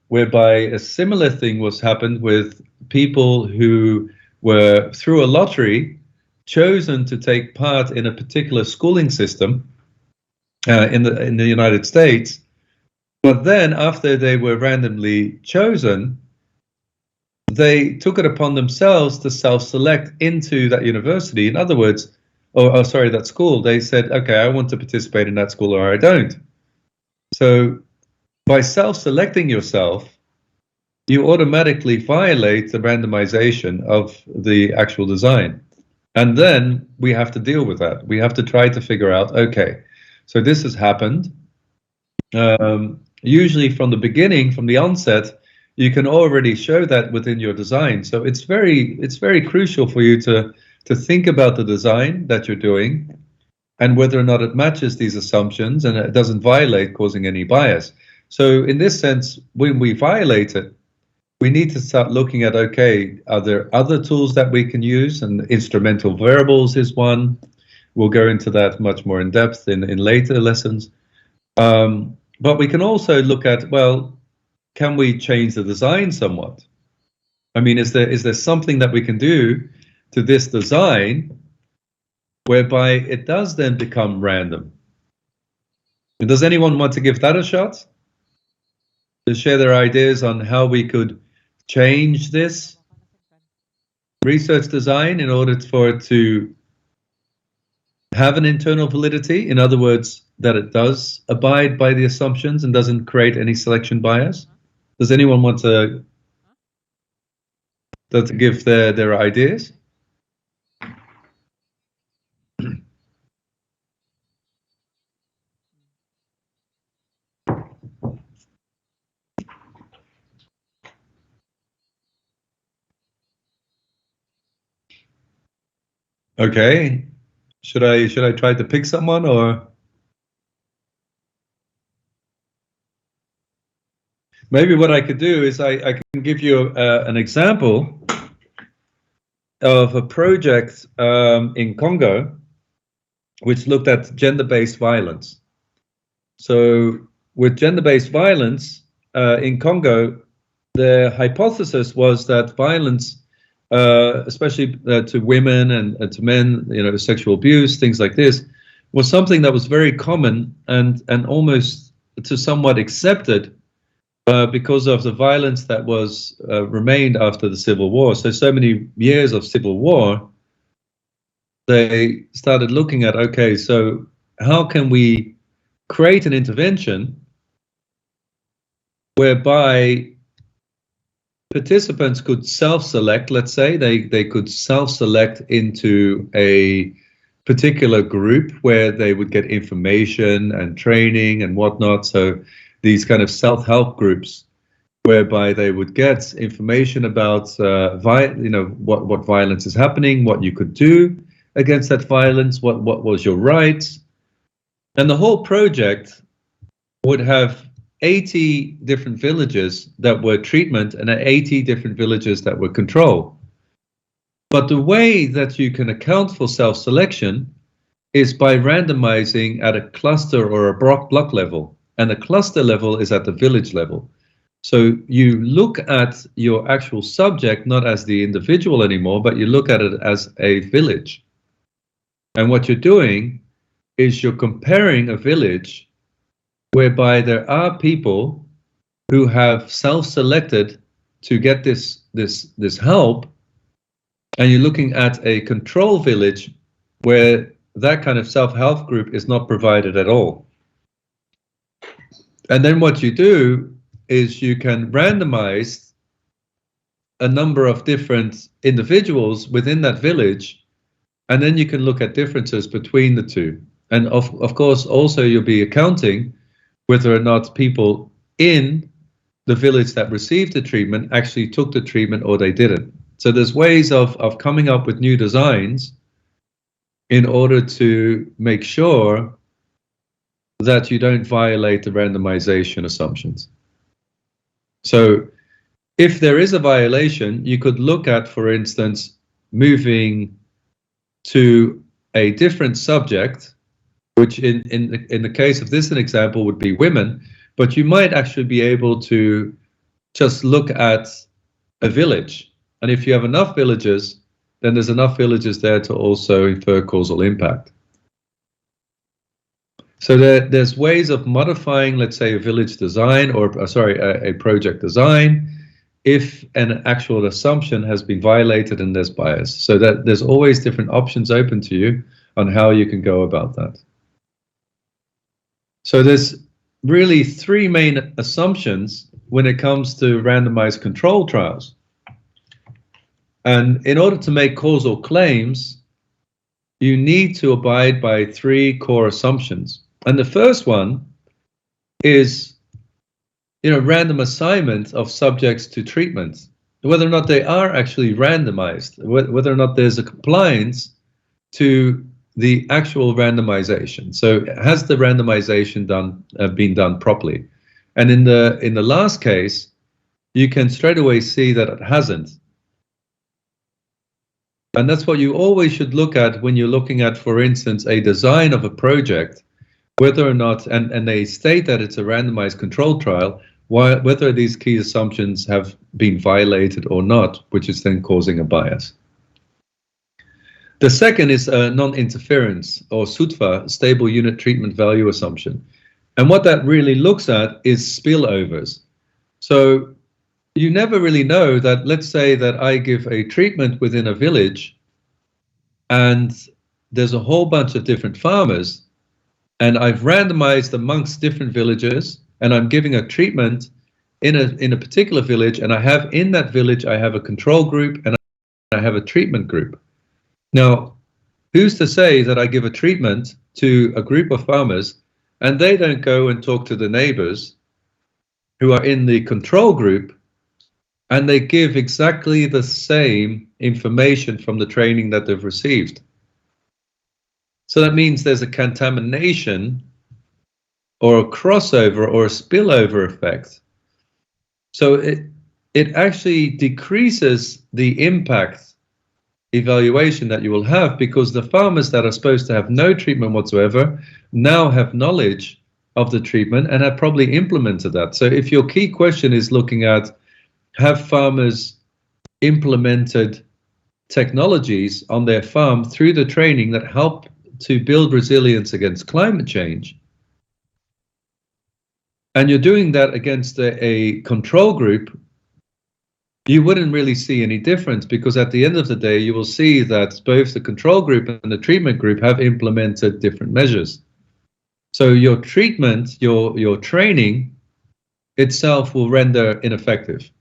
whereby a similar thing was happened with people who were, through a lottery, chosen to take part in a particular schooling system in the United States. But then, after they were randomly chosen, they took it upon themselves to self-select into that university. In other words, that school. They said, okay, I want to participate in that school or I don't. So by self-selecting yourself, you automatically violate the randomization of the actual design. And then we have to deal with that. We have to try to figure out, okay, so this has happened. Usually from the beginning, from the onset, you can already show that within your design. So it's very crucial for you to think about the design that you're doing and whether or not it matches these assumptions and it doesn't violate, causing any bias. So in this sense, when we violate it, we need to start looking at, okay, are there other tools that we can use? And instrumental variables is one. We'll go into that much more in depth in later lessons. But we can also look at, well, can we change the design somewhat? I mean, is there something that we can do to this design whereby it does then become random? And does anyone want to give that a shot? To share their ideas on how we could change this research design in order for it to have an internal validity? In other words, that it does abide by the assumptions and doesn't create any selection bias? Does anyone want to give their ideas? Okay, should I try to pick someone, or maybe what I could do is I can give you an example of a project in Congo which looked at gender-based violence. So with gender-based violence in Congo, the hypothesis was that violence, especially to women and to men, sexual abuse, things like this, was something that was very common and almost to somewhat accepted because of the violence that was remained after the Civil War. So many years of civil war, they started looking at, okay, so how can we create an intervention whereby participants could self-select? Let's say they could self-select into a particular group where they would get information and training and whatnot. So these kind of self-help groups, whereby they would get information about what violence is happening, what you could do against that violence, what was your rights. And the whole project would have 80 different villages that were treatment and 80 different villages that were control. But the way that you can account for self-selection is by randomizing at a cluster or a block level. And the cluster level is at the village level. So you look at your actual subject not as the individual anymore, but you look at it as a village. And what you're doing is you're comparing a village whereby there are people who have self-selected to get this help, and you're looking at a control village where that kind of self-help group is not provided at all. And then what you do is you can randomize a number of different individuals within that village, and then you can look at differences between the two. And of course, also you'll be accounting whether or not people in the village that received the treatment actually took the treatment or they didn't. So there's ways of coming up with new designs in order to make sure that you don't violate the randomization assumptions. So if there is a violation, you could look at, for instance, moving to a different subject, which in the case of this, an example would be women, but you might actually be able to just look at a village. And if you have enough villages, then there's enough villages there to also infer causal impact. So there's ways of modifying, let's say, a village design or, a project design if an actual assumption has been violated and there's bias. So that there's always different options open to you on how you can go about that. So there's really three main assumptions when it comes to randomized control trials. And in order to make causal claims, you need to abide by three core assumptions. And the first one is, random assignment of subjects to treatment, whether or not they are actually randomized, whether or not there's a compliance to the actual randomization. So has the randomization been done properly? And in the last case, you can straight away see that it hasn't. And that's what you always should look at when you're looking at, for instance, a design of a project, whether or not, and they state that it's a randomized control trial, whether these key assumptions have been violated or not, which is then causing a bias. The second is a non-interference, or SUTVA, stable unit treatment value assumption. And what that really looks at is spillovers. So you never really know that, let's say that I give a treatment within a village and there's a whole bunch of different farmers, and I've randomized amongst different villages, and I'm giving a treatment in a particular village, and I have in that village, I have a control group and I have a treatment group. Now, who's to say that I give a treatment to a group of farmers and they don't go and talk to the neighbors who are in the control group, and they give exactly the same information from the training that they've received? So that means there's a contamination or a crossover or a spillover effect. So it actually decreases the impact evaluation that you will have, because the farmers that are supposed to have no treatment whatsoever now have knowledge of the treatment and have probably implemented that. So if your key question is looking at, have farmers implemented technologies on their farm through the training that help to build resilience against climate change, and you're doing that against a control group, you wouldn't really see any difference, because at the end of the day, you will see that both the control group and the treatment group have implemented different measures. So your treatment, your training itself will render ineffective.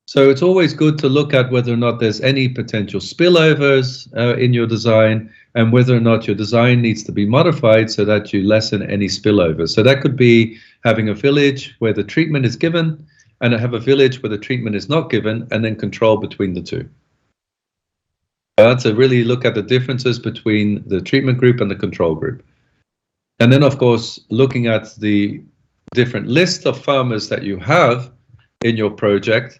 So it's always good to look at whether or not there's any potential spillovers in your design, and whether or not your design needs to be modified so that you lessen any spillovers. So that could be having a village where the treatment is given, and have a village where the treatment is not given, and then control between the two. To really look at the differences between the treatment group and the control group. And then, of course, looking at the different list of farmers that you have in your project,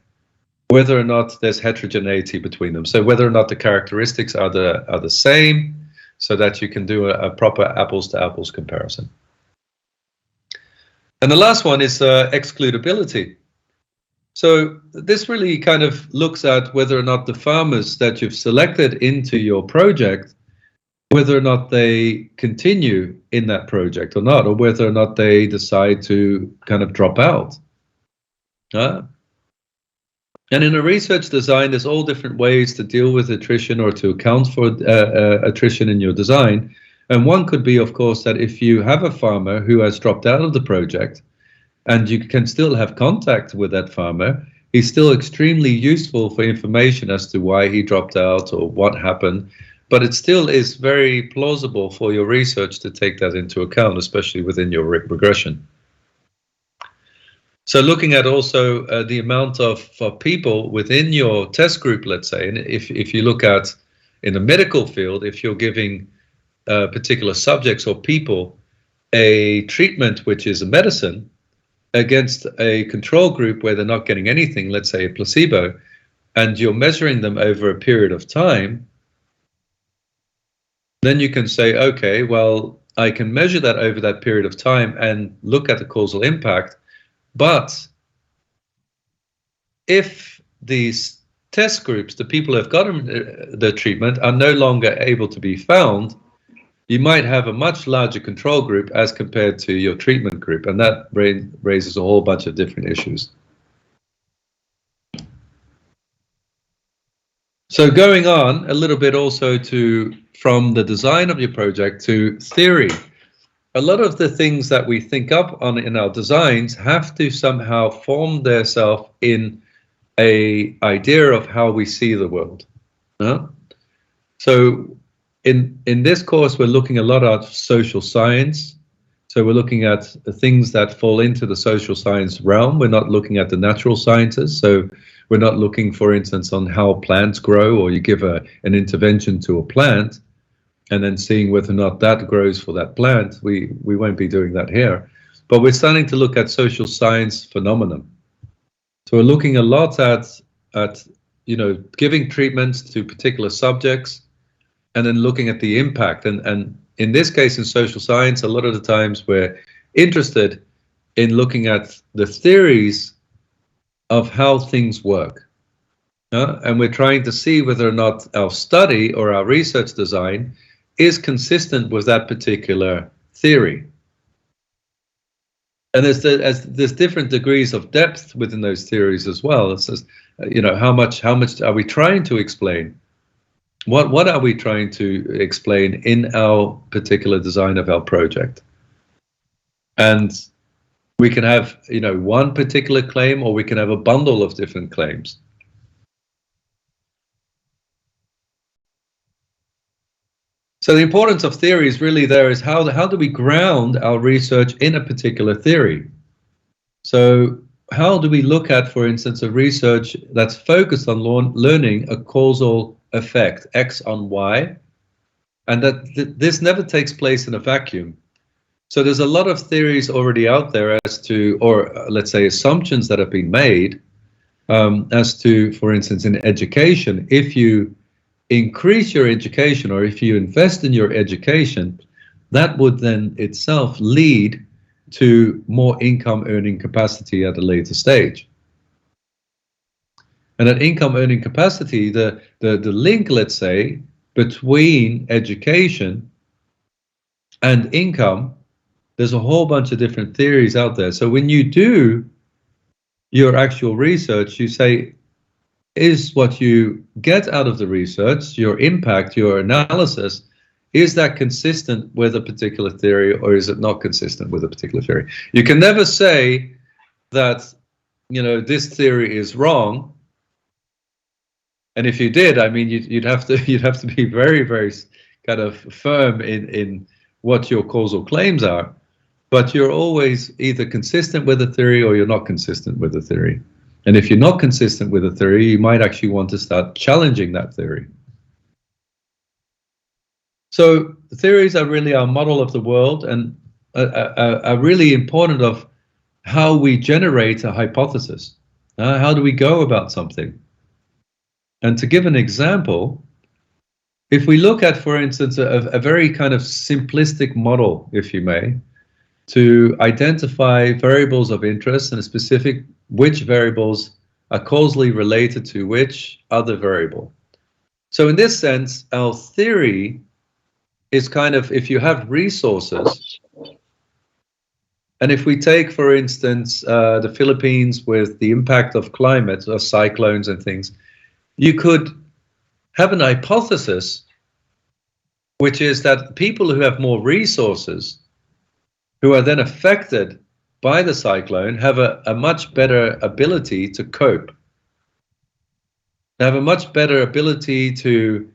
whether or not there's heterogeneity between them. So whether or not the characteristics are the same, so that you can do a proper apples to apples comparison. And the last one is excludability. So this really kind of looks at whether or not the farmers that you've selected into your project, whether or not they continue in that project or not, or whether or not they decide to kind of drop out. And in a research design, there's all different ways to deal with attrition or to account for attrition in your design. And one could be, of course, that if you have a farmer who has dropped out of the project and you can still have contact with that farmer, he's still extremely useful for information as to why he dropped out or what happened. But it still is very plausible for your research to take that into account, especially within your regression. So looking at also the amount of people within your test group, let's say, and if you look at in the medical field, if you're giving particular subjects or people a treatment which is a medicine against a control group where they're not getting anything, let's say a placebo, and you're measuring them over a period of time, then you can say, okay, well, I can measure that over that period of time and look at the causal impact. But if these test groups, the people who have gotten the treatment, are no longer able to be found, you might have a much larger control group as compared to your treatment group, and that raises a whole bunch of different issues. So going on a little bit also from the design of your project to theory. A lot of the things that we think up on in our designs have to somehow form themselves in an idea of how we see the world. So in this course, we're looking a lot at social science. So we're looking at things that fall into the social science realm. We're not looking at the natural sciences. So we're not looking, for instance, on how plants grow, or you give an intervention to a plant and then seeing whether or not that grows for that plant. We won't be doing that here. But we're starting to look at social science phenomenon. So we're looking a lot at giving treatments to particular subjects and then looking at the impact. And in this case, in social science, a lot of the times we're interested in looking at the theories of how things work. And we're trying to see whether or not our study or our research design is consistent with that particular theory. And there's different degrees of depth within those theories as well. It's just, how much are we trying to explain? What are we trying to explain in our particular design of our project? And we can have, one particular claim, or we can have a bundle of different claims. So the importance of theory is really there is how do we ground our research in a particular theory? So how do we look at, for instance, a research that's focused on learning a causal effect, X on Y, and that this never takes place in a vacuum. So there's a lot of theories already out there as to, or let's say assumptions that have been made as to, for instance, in education, if you increase your education or if you invest in your education, that would then itself lead to more income earning capacity at a later stage. And that income earning capacity, the link, let's say, between education and income, there's a whole bunch of different theories out there. So when you do your actual research, you say, is what you get out of the research, your impact, your analysis, is that consistent with a particular theory, or is it not consistent with a particular theory? You can never say that, this theory is wrong And if you did, I mean, you'd have to be very, very kind of firm in what your causal claims are. But you're always either consistent with the theory or you're not consistent with the theory. And if you're not consistent with the theory, you might actually want to start challenging that theory. So theories are really our model of the world and are really important of how we generate a hypothesis. How do we go about something? And to give an example, if we look at, for instance, a very kind of simplistic model, if you may, to identify variables of interest and a specific which variables are causally related to which other variable. So in this sense, our theory is kind of, if you have resources, and if we take, for instance, the Philippines with the impact of climate or cyclones and things, you could have an hypothesis, which is that people who have more resources, who are then affected by the cyclone, have a much better ability to cope. They have a much better ability to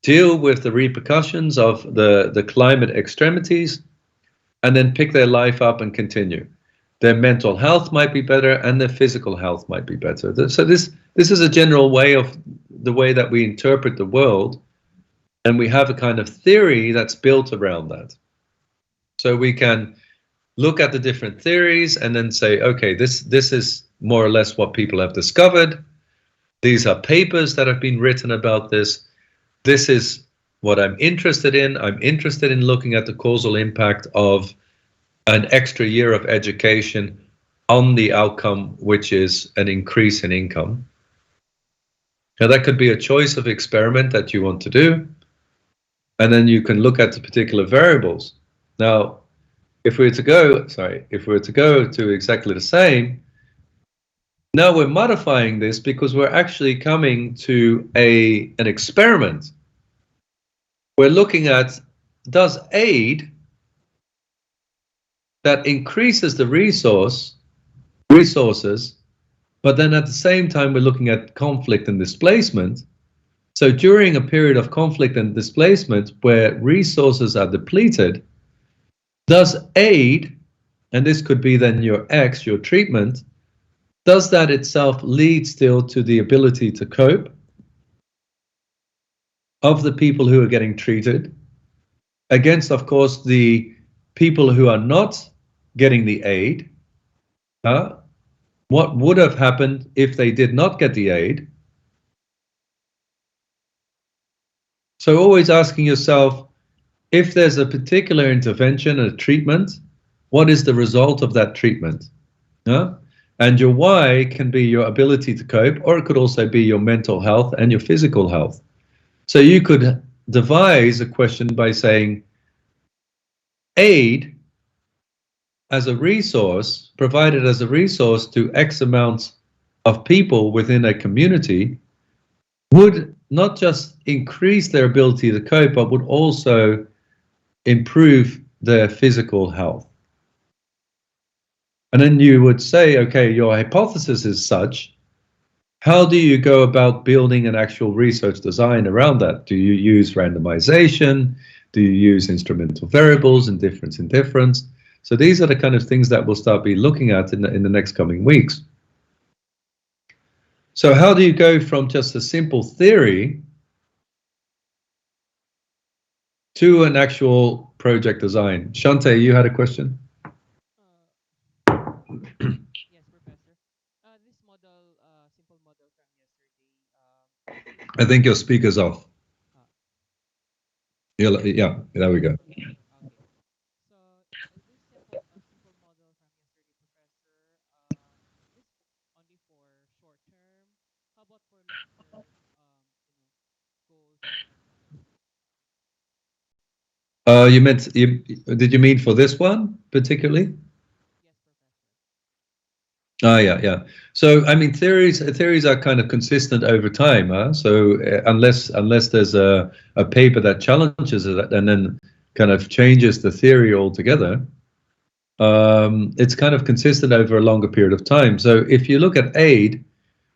deal with the repercussions of the climate extremities and then pick their life up and continue. Their mental health might be better and their physical health might be better. So this is a general way of the way that we interpret the world, and we have a kind of theory that's built around that. So we can look at the different theories and then say, okay, this is more or less what people have discovered. These are papers that have been written about this. This is what I'm interested in. I'm interested in looking at the causal impact of an extra year of education on the outcome, which is an increase in income. Now, that could be a choice of experiment that you want to do. And then you can look at the particular variables. Now, if we were to go to exactly the same, now we're modifying this because we're actually coming to an experiment. We're looking at, does aid that increases the resources, but then at the same time we're looking at conflict and displacement. So during a period of conflict and displacement where resources are depleted, does aid, and this could be then your treatment, does that itself lead still to the ability to cope of the people who are getting treated against, of course, the people who are not getting the aid? What would have happened if they did not get the aid? So always asking yourself, if there's a particular intervention, a treatment, what is the result of that treatment? And your why can be your ability to cope, or it could also be your mental health and your physical health. So you could devise a question by saying, aid as a resource, provided as a resource to X amount of people within a community, would not just increase their ability to cope, but would also improve their physical health. And then you would say, okay, your hypothesis is such, how do you go about building an actual research design around that? Do you use randomization? Do you use instrumental variables and difference in difference? So these are the kind of things that we'll start be looking at in the next coming weeks. So how do you go from just a simple theory to an actual project design? Shante, you had a question? Yes, Professor. This model, simple model from yesterday. I think your speaker's off. Yeah, there we go. Okay. So this simple model from yesterday, Professor, is only for short term. How about for long term, goals? Did you mean for this one particularly? Yes, Professor. Yeah. So I mean, theories are kind of consistent over time. So unless there's a paper that challenges it and then kind of changes the theory altogether, it's kind of consistent over a longer period of time. So if you look at aid,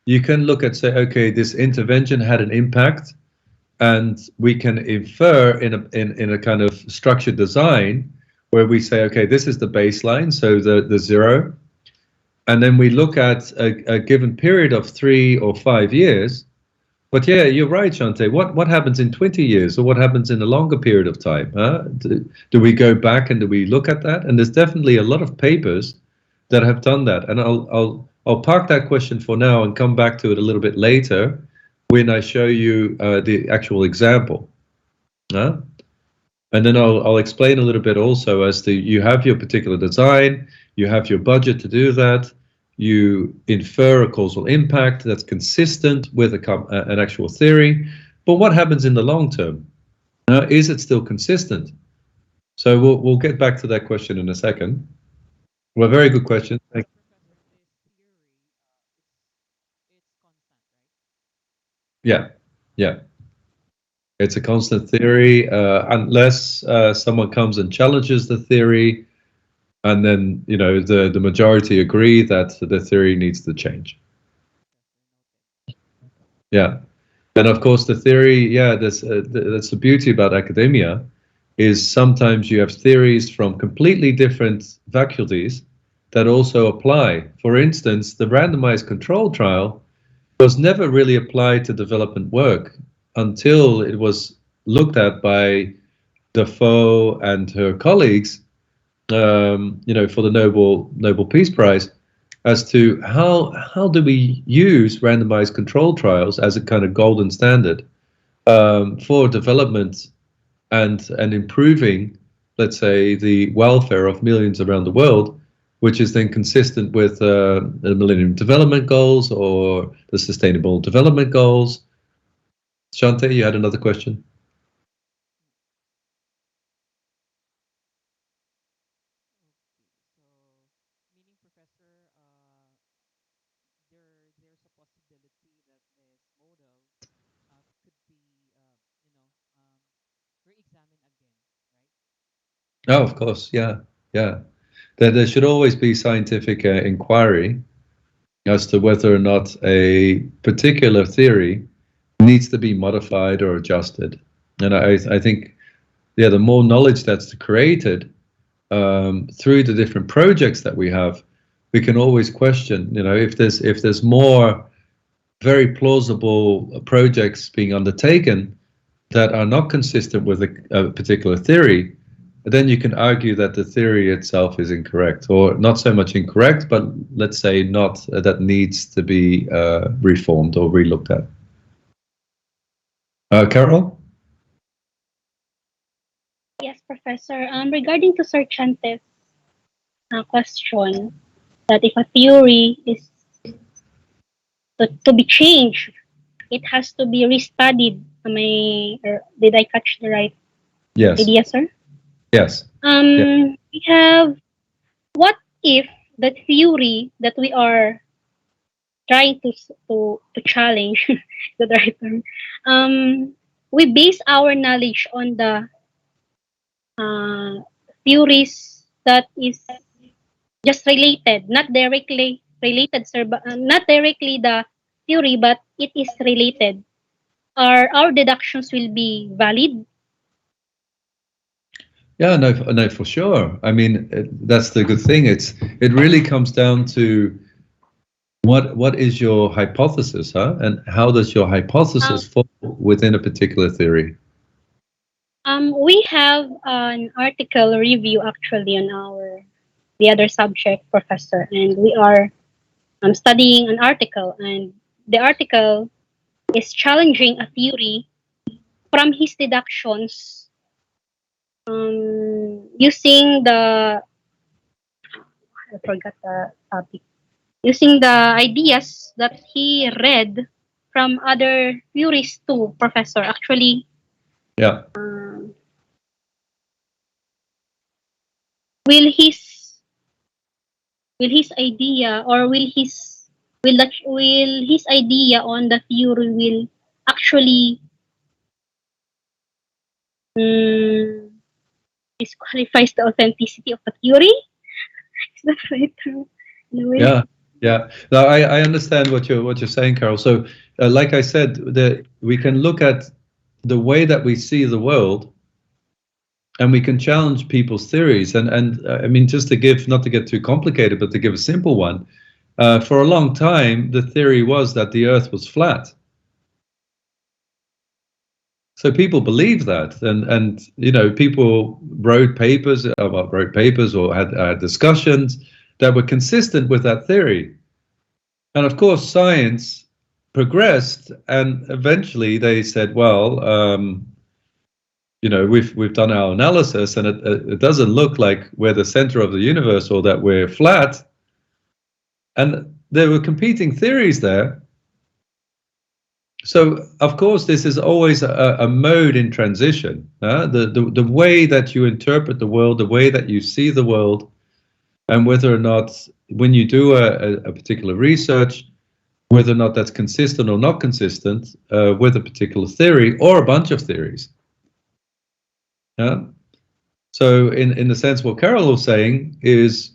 you can look at, say, okay, this intervention had an impact, and we can infer in a kind of structured design where we say, okay, this is the baseline, so the zero, and then we look at a given period of 3 or 5 years. But yeah, you're right, Shante. What happens in 20 years, or what happens in a longer period of time? Huh? Do we go back and do we look at that? And there's definitely a lot of papers that have done that. And I'll park that question for now and come back to it a little bit later when I show you the actual example. Huh? And then I'll explain a little bit also as to, you have your particular design, you have your budget to do that, you infer a causal impact that's consistent with an actual theory, but what happens in the long term? Is it still consistent? So we'll get back to that question in a second. Well, very good question. Thank you. Yeah, yeah. It's a constant theory, unless someone comes and challenges the theory, and then the majority agree that the theory needs to change. Yeah, and of course the theory, yeah, that's the beauty about academia, is sometimes you have theories from completely different faculties that also apply. For instance, the randomized control trial was never really applied to development work until it was looked at by Defoe and her colleagues, for the Nobel Peace Prize, as to how do we use randomized control trials as a kind of golden standard for development and improving, let's say, the welfare of millions around the world, which is then consistent with the Millennium Development Goals or the Sustainable Development Goals. Shante, you had another question? Oh, of course, yeah, yeah. There should always be scientific inquiry as to whether or not a particular theory needs to be modified or adjusted. And I think, yeah, the more knowledge that's created through the different projects that we have, we can always question, if there's more very plausible projects being undertaken that are not consistent with a particular theory, then you can argue that the theory itself is incorrect, or not so much incorrect, but let's say not that needs to be reformed or relooked at. Carol? Yes, Professor. Regarding to Sir Chante's question, that if a theory is to be changed, it has to be restudied. Did I catch the right Yes. idea, sir? Yes. Yeah. We have, what if the theory that we are trying to challenge, the right term, we base our knowledge on the theories that is just related, not directly related, sir, but not directly the theory, but it is related. Our deductions will be valid? Yeah, no, for sure. I mean, that's the good thing. It really comes down to what is your hypothesis, huh? And how does your hypothesis fall within a particular theory? We have an article review actually on the other subject, Professor, and we are studying an article, and the article is challenging a theory from his deductions, using I forgot the topic, using the ideas that he read from other theories too, Professor. Actually, yeah. Will his idea, or will his idea on the theory will actually disqualifies the authenticity of the theory? Is that right? In a way? Yeah. Yeah, no, I understand what you're saying, Carol. So, like I said, we can look at the way that we see the world, and we can challenge people's theories. And I mean, just to give, not to get too complicated, but to give a simple one, for a long time, the theory was that the Earth was flat. So people believed that, and you know, people wrote papers or had discussions that were consistent with that theory. And of course, science progressed, and eventually they said, well, you know, we've done our analysis, and it doesn't look like we're the center of the universe or that we're flat. And there were competing theories there. So, of course, this is always a mode in transition. The way that you interpret the world, the way that you see the world, and whether or not, when you do a particular research, whether or not that's consistent or not consistent with a particular theory or a bunch of theories. So, in the sense, what Carol was saying is,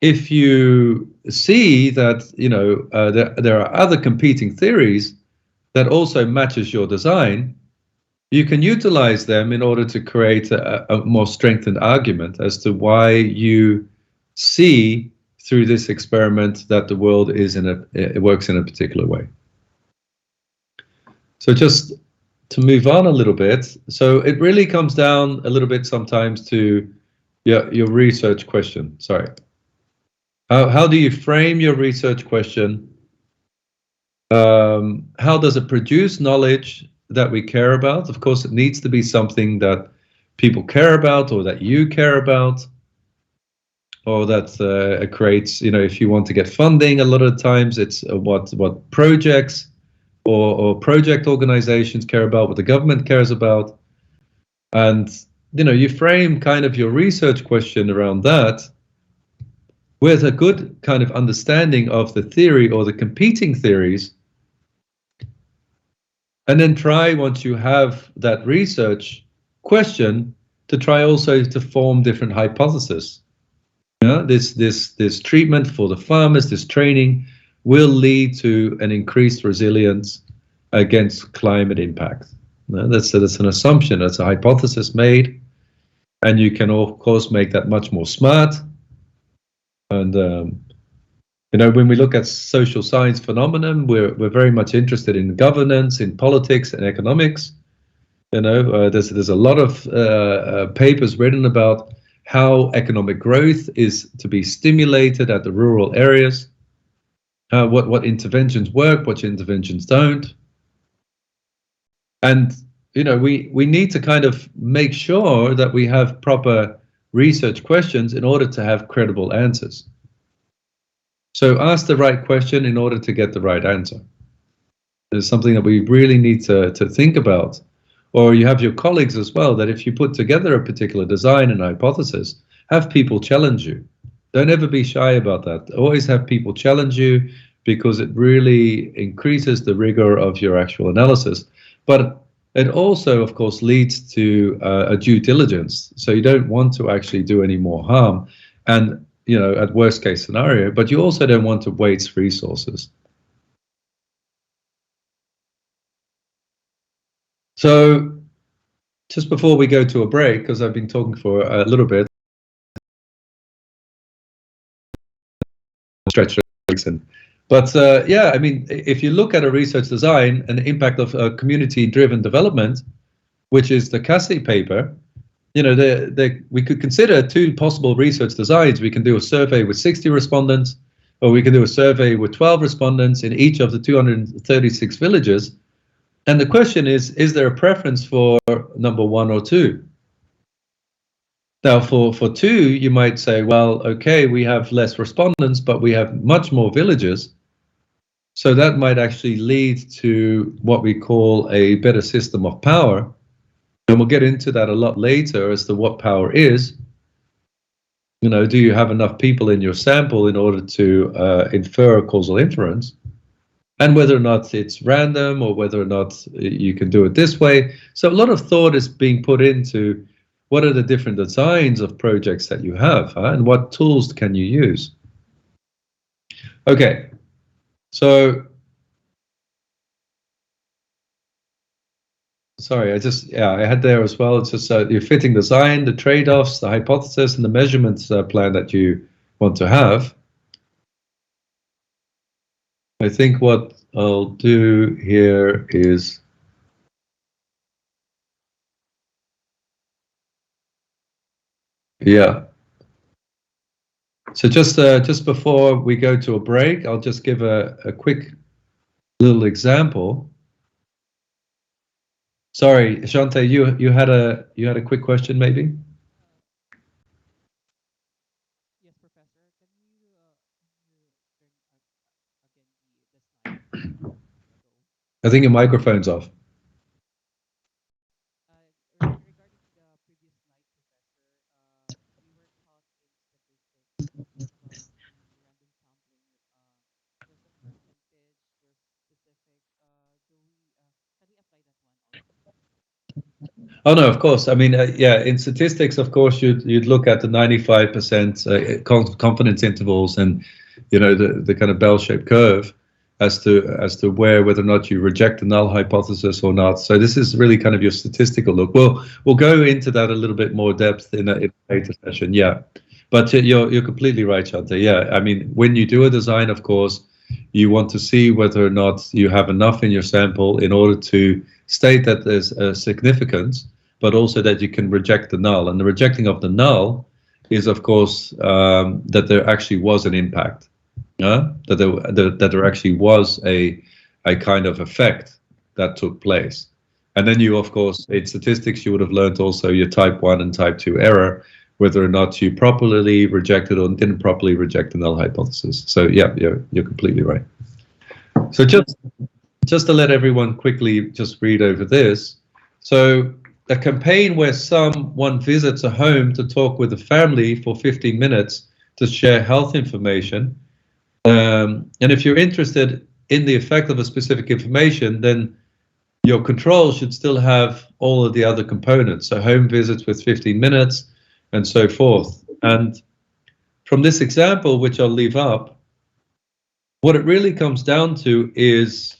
if you see that, you know, there are other competing theories that also matches your design, you can utilize them in order to create a more strengthened argument as to why you see through this experiment that the world it works in a particular way. So just to move on a little bit, so it really comes down a little bit sometimes to your research question. Sorry. How do you frame your research question? How does it produce knowledge that we care about? Of course, it needs to be something that people care about, or that you care about, or that it creates, you know, if you want to get funding, a lot of times it's what projects or project organizations care about, what the government cares about. And, you know, you frame kind of your research question around that with a good kind of understanding of the theory or the competing theories. And then try, once you have that research question, to try also to form different hypotheses. Yeah, this treatment for the farmers, this training, will lead to an increased resilience against climate impact. That's an assumption, that's a hypothesis made, and you can of course make that much more smart. And you know, when we look at social science phenomenon, we're very much interested in governance, in politics, and economics. You know, there's a lot of papers written about how economic growth is to be stimulated at the rural areas, what interventions work, what interventions don't. And, you know, we need to kind of make sure that we have proper research questions in order to have credible answers. So ask the right question in order to get the right answer. There's something that we really need to think about. Or you have your colleagues as well, that if you put together a particular design and hypothesis, have people challenge you. Don't ever be shy about that. Always have people challenge you, because it really increases the rigor of your actual analysis. But it also, of course, leads to a due diligence. So you don't want to actually do any more harm, and, you know, at worst case scenario, but you also don't want to waste resources. So just before we go to a break, because I've been talking for a little bit, stretch legs in. But yeah, I mean, if you look at a research design and the impact of community-driven development, which is the Cassie paper, you know, we could consider two possible research designs. We can do a survey with 60 respondents, or we can do a survey with 12 respondents in each of the 236 villages. And the question is there a preference for number 1 or 2? Now, for 2, you might say, well, okay, we have less respondents, but we have much more villages. So that might actually lead to what we call a better system of power. And we'll get into that a lot later as to what power is. You know, do you have enough people in your sample in order to infer a causal inference? And whether or not it's random, or whether or not you can do it this way. So a lot of thought is being put into what are the different designs of projects that you have, and what tools can you use. Okay, so sorry, I had there as well. It's just your fitting design, the trade-offs, the hypothesis, and the measurements plan that you want to have. I think what I'll do here is So just before we go to a break, I'll just give a quick little example. Sorry, Shante, you had a quick question maybe? Yes, Professor. Can you turn again the slide? I think your microphone's off. Regarding the previous slide, Professor, we were taught in statistics about the random sampling. There's a percentage, there's specific. Can we apply that one also? Oh no, of course. I mean, yeah, in statistics, of course, you'd look at the 95% confidence intervals and, you know, the kind of bell-shaped curve as to whether or not you reject the null hypothesis or not. So this is really kind of your statistical look. We'll go into that a little bit more depth in a later session. Yeah, but you're completely right, Shante. Yeah, I mean, when you do a design, of course, you want to see whether or not you have enough in your sample in order to state that there's a significance, but also that you can reject the null. And the rejecting of the null is, of course, that there actually was an impact, that there actually was a kind of effect that took place. And then you, of course, in statistics, you would have learned also your type 1 and type 2 error, whether or not you properly rejected or didn't properly reject the null hypothesis. So yeah, you're completely right. So just to let everyone quickly just read over this. So a campaign where someone visits a home to talk with the family for 15 minutes to share health information. And if you're interested in the effect of a specific information, then your control should still have all of the other components. So home visits with 15 minutes and so forth. And from this example, which I'll leave up, what it really comes down to is,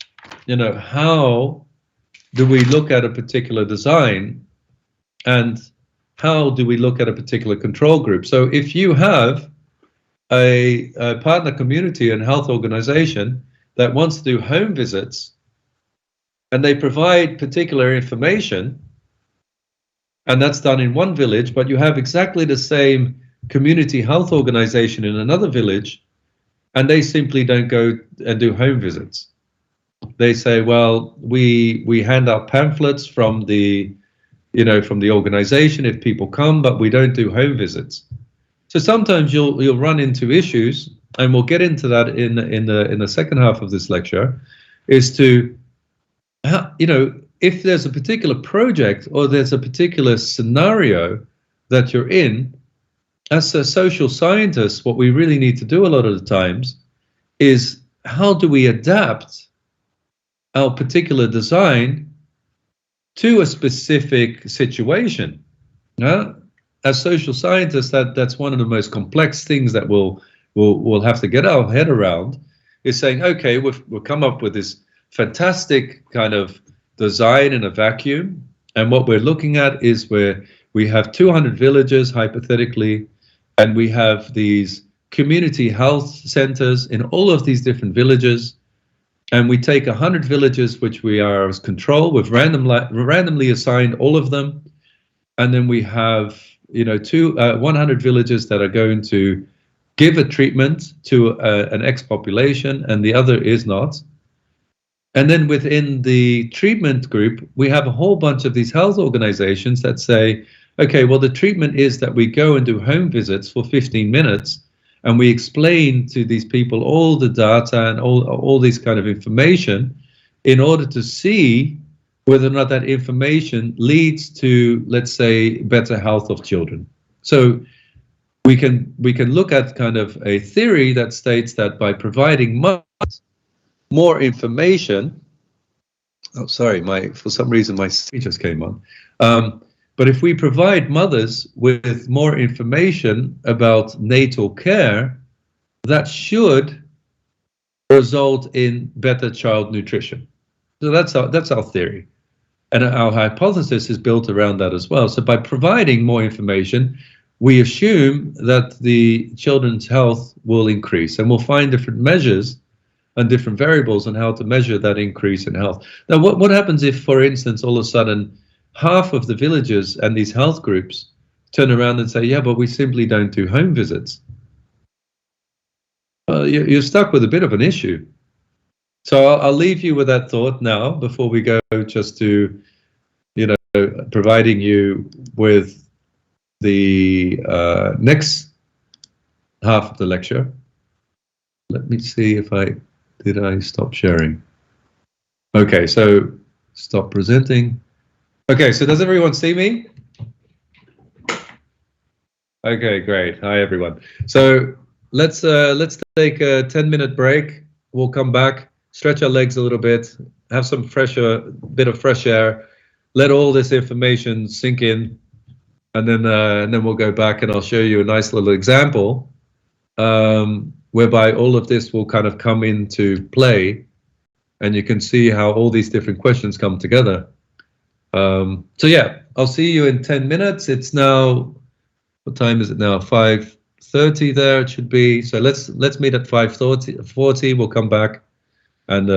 you know, how do we look at a particular design and how do we look at a particular control group? So if you have a partner community and health organization that wants to do home visits and they provide particular information, and that's done in one village, but you have exactly the same community health organization in another village, and they simply don't go and do home visits. They say, well, we hand out pamphlets from the, you know, from the organization if people come, but we don't do home visits. So sometimes you'll run into issues, and we'll get into that in the second half of this lecture, is to, you know, if there's a particular project or there's a particular scenario that you're in, as a social scientist, what we really need to do a lot of the times is how do we adapt our particular design to a specific situation? As social scientists, that's one of the most complex things that we'll have to get our head around, is saying, okay, we'll come up with this fantastic kind of design in a vacuum, and what we're looking at is where we have 200 villages hypothetically, and we have these community health centers in all of these different villages, and we take 100 villages which we are as control, we've randomly assigned all of them, and then we have, you know, 100 villages that are going to give a treatment to an X population and the other is not. And then within the treatment group, we have a whole bunch of these health organizations that say, okay, well, the treatment is that we go and do home visits for 15 minutes and we explain to these people all the data and all this kind of information in order to see whether or not that information leads to, let's say, better health of children. So we can look at kind of a theory that states that by providing more information, oh sorry, for some reason my speech just came on. But if we provide mothers with more information about natal care, that should result in better child nutrition. So that's our theory. And our hypothesis is built around that as well. So by providing more information, we assume that the children's health will increase, and we'll find different measures and different variables on how to measure that increase in health. Now, what happens if, for instance, all of a sudden, half of the villages and these health groups turn around and say, yeah, but we simply don't do home visits? You're stuck with a bit of an issue. So I'll leave you with that thought now before we go just to, providing you with the next half of the lecture. Let me see if did I stop sharing? Okay, so stop presenting. Okay, so does everyone see me? Okay, great. Hi, everyone. So let's take a 10-minute break. We'll come back, stretch our legs a little bit, have some bit of fresh air, let all this information sink in, and then we'll go back and I'll show you a nice little example whereby all of this will kind of come into play, and you can see how all these different questions come together. So yeah, I'll see you in 10 minutes. It's now, what time is it now? 5:30 there it should be. So let's meet at 5:40. We'll come back and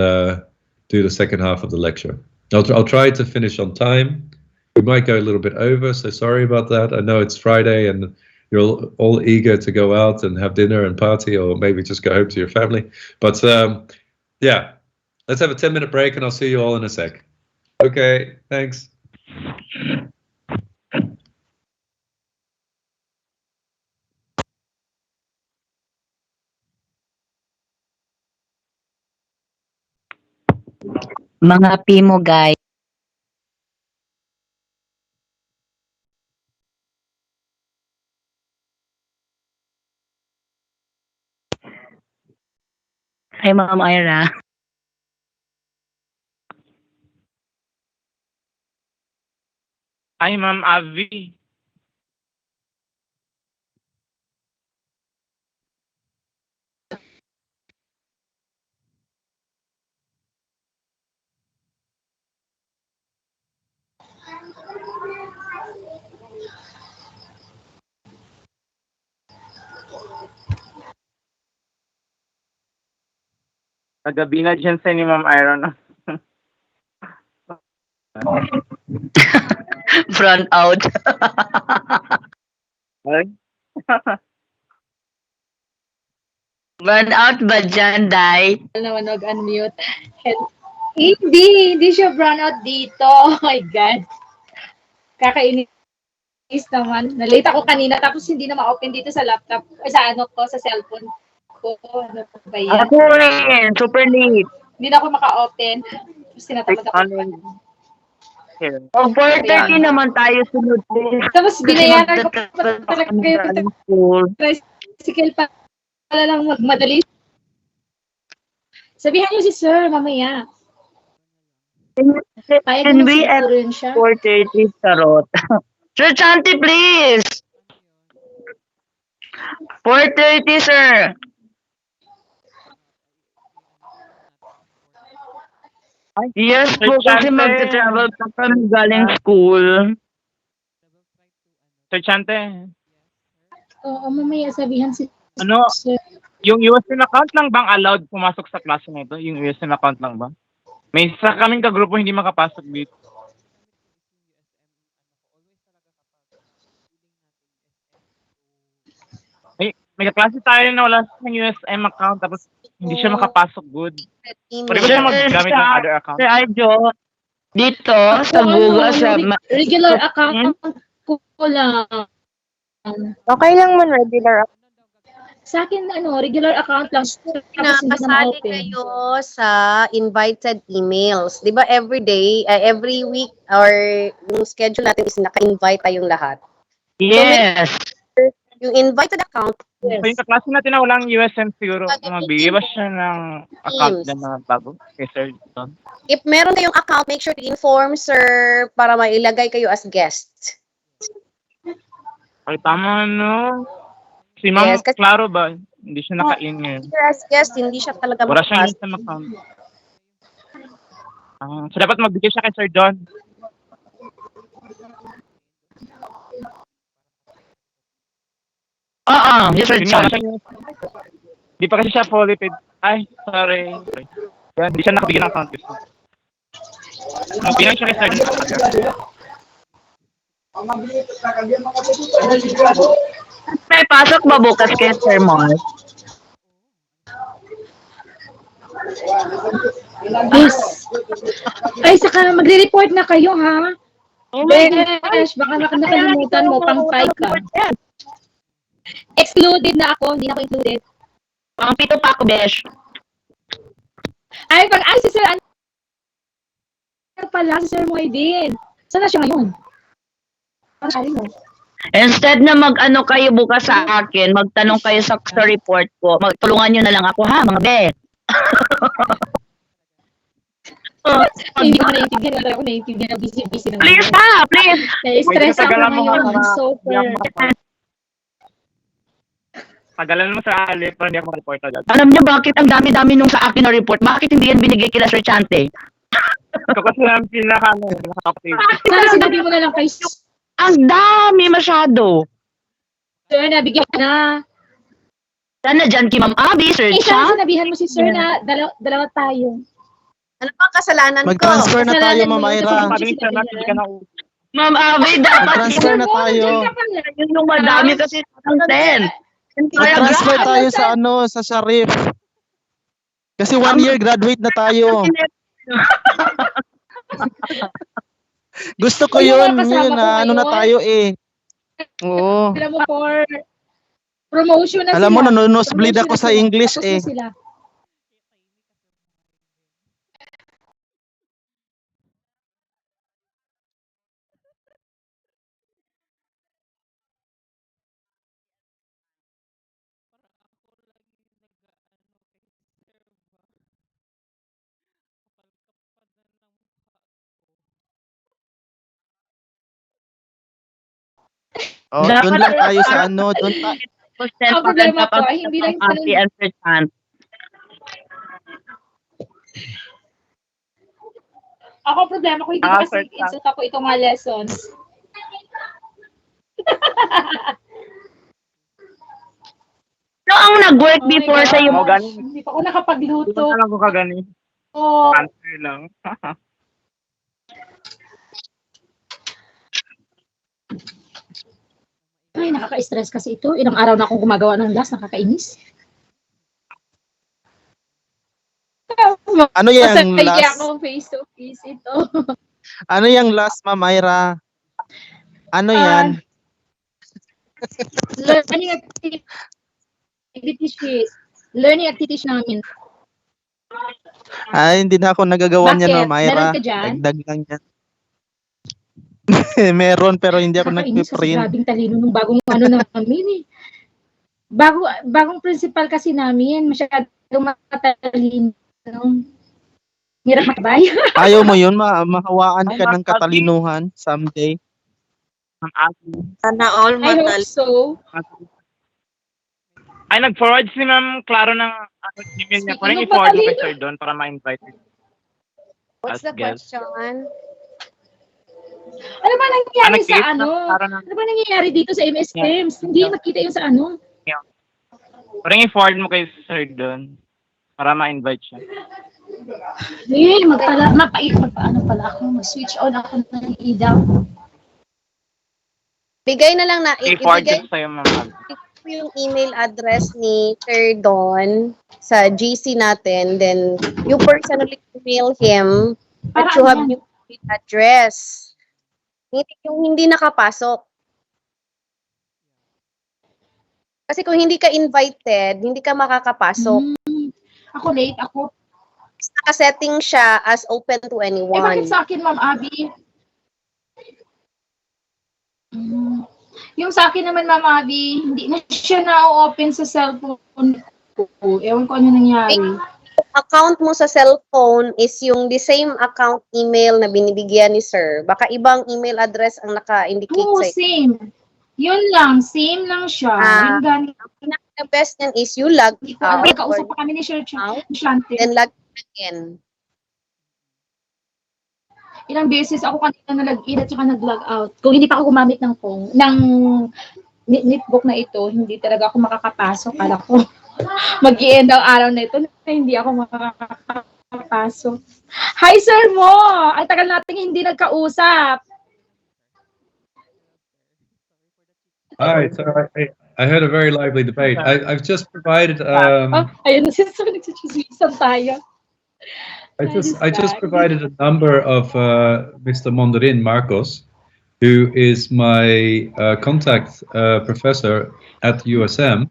do the second half of the lecture. I'll try to finish on time. We might go a little bit over, so sorry about that. I know it's Friday and you're all eager to go out and have dinner and party, or maybe just go home to your family. But yeah, let's have a 10-minute break and I'll see you all in a sec. Okay, thanks. Mga Pimo guys. Hi, Ma'am Ira. Hi, Ma'am Avi. Kagabi na dyan sa ni Ma'am Iron. Front out. Burn out ba dyan, Day? Naman nag-unmute. Hindi siya brown out dito. Oh my God. Kakainis naman. Nalate ako kanina tapos hindi na ma-open dito sa laptop, sa ano ko, sa cellphone ko. Ano ba yan? Ako rin. Super late. Hindi na ako maka-open. Tapos tinatamad ako. O, 4:30 naman tayo sunod. Tapos binayaran ko Kasi pa talaga yung school. tricycle pa pala lang magmadali. Sabihan niyo si sir mamaya. Can we at 4:30, Charot? Sir Chanti, please! 4:30, sir! Yes po, kasi magta-travel pa kami galing school. Sir Chante, Oo, mamaya sabihan si ano, sir. yung USM account lang bang allowed pumasok sa klase na ito? Yung USM account lang ba? May isa kaming kagrupo hindi makapasok dito. May kaklase tayo na wala ng USM account tapos hindi siya makapasok good. Pwede ba siya maggamit ng other account? Sir Arjo, dito sa Google, sa Regular account ko lang. Okay lang man, regular account. Sa akin, regular account lang. Tapos hindi na Nakasali ma-open. kayo sa invited emails. Di ba every day, every week, or yung schedule natin is naka-invite tayong lahat. Yes. Yung invited account, So yung kaklase natin na walang USM siguro, mabigay ba siya ng account na mga bago? Okay, sir. if meron kayong account, make sure to inform sir para mailagay kayo as guest. Ay, tama no. Si Ma'am Yes, kasi Claro ba? Hindi siya naka-in ngayon. yes, hindi siya talaga Wala siya makapasok. instant account. So dapat magbigay siya kay Sir Don. Oo, yes sir, Yun nga, Chan. Di pa kasi siya fully paid. Ay, sorry. Yan, di siya nakabigyan ng account gusto. Magbigay siya kay Sir Don. May pasok ba bukas kay Sir Mark? Yes. Ay, saka magre-report na kayo, ha? Oh my God. Besh, baka nakalimutan mo, pang 5 ka. Excluded na ako, hindi na ako included. Pang pito pa ako, Besh. Ay, si Sir, ano pala, si Sir Moydin. Saan na siya ngayon? Parang mo. Instead na mag-ano kayo bukas sa akin, magtanong kayo sa report ko, magtulungan nyo na lang ako ha, mga be. Hindi ko naiintindihan, wala ako naiintindihan. Busy naman. Please ha, please. Na-stress ako ngayon. Super. Tagalan mo sa alip para hindi ako mag-report agad. Alam niyo bakit ang dami-dami nung sa akin na report? Bakit hindi yan binigay kila Sir Chante? Ito kasi lang pinaka-active. Sana sinabi mo na lang kay Ang dami masyado. Sir, nabigyan na. Sana dyan kay Ma'am Abby, Sir Sana Chan. sinabihan mo si Sir na dalawa tayo. Ano ba kasalanan ko? Mag-transfer na tayo, Ma'am Ira. Ma'am Abby, dapat Mag-transfer na tayo. yun yung madami kasi content. Mag-transfer tayo sa sa Sharif. Kasi 1 year graduate na tayo. Gusto ko yun na ano na tayo eh. Oo. Alam mo, for promotion na Alam mo, sila. nanonosebleed ako sa English Tapos na eh. sila. Oh, doon lang tayo sa doon Ang problema ko ay hindi lang Abby and Sir Chan. Ako problema ko, hindi ko kasi insult ako itong mga lessons. So, ang nag-work before sa iyo? Hindi pa ako nakapagluto. Hindi lang ako kagani. Oo. Answer lang. Ay, nakaka-stress kasi ito. Ilang araw na akong gumagawa ng last, nakakainis. Ano yung Masaya last? ako face to face ito. Ano yung last, Ma'am Ira? Ano yan? Learning activities. Learning activities namin. Ay, hindi na ako nagagawa niyan, Ma'am Ira. Meron ka dyan? Dagdag lang yan. Meron, pero hindi ako Nakakainis kasi nag-print. grabing talino nung bagong namin eh. Bagong principal kasi namin, masyadong matalino. Hirap makabay. Ayaw mo yun, mahawaan ka ng katalinuhan someday. Sana all I hope so. Ay, nag-forward si Ma'am Claro ng email niya. Parang i-forward mo kay Sir Don para ma-invite. What's the question? Ano ba nangyayari sa nag-create ano? ng para ng- Ano ba nangyayari dito sa MS Games? Hindi makita yung sa ano. Parang i-forward mo kay Sir Don para ma-invite siya. Eh, magpaano pala ako, mag-switch on ako ng ilaw. Bigay na lang na, I-forward ibigay ko sa'yo, Ma'am. ko yung email address ni Sir Don sa GC natin, then you personally email him that you have yung email address. Yung hindi nakapasok. Kasi kung hindi ka invited, hindi ka makakapasok. Ako late, ako. Nakasetting siya as open to Eh, anyone. bakit sa akin, Ma'am Abby? Yung sa akin naman, Ma'am Abby, hindi na siya na-open sa cellphone ko. Ewan ko ano nangyari. Account mo sa cellphone is yung the same account email na binibigyan ni Sir. Baka ibang email address ang naka-indicate Oo, sa same. Yun lang, same lang siya. Ah, Yung ganit. Ang the best niyan is you log Hindi ko alam, out nagkausap or pa kami ni Sir out, Shante. then log back in. Ilang beses ako kanina na log-in at saka nag-log out. Kung hindi pa ako gumamit ng phone, ng netbook na ito, hindi talaga ako makakapasok. Kala ko mag-i-end ang araw na ito na hindi ako makakapasok. Hi, Sir Mo! Ang tagal natin hindi nagkausap. Hi, so I heard a very lively debate. I've just provided Ayun na siya, nagsisiswisan tayo. I just provided a number of Mr. Mondarin Marcos, who is my contact professor at USM,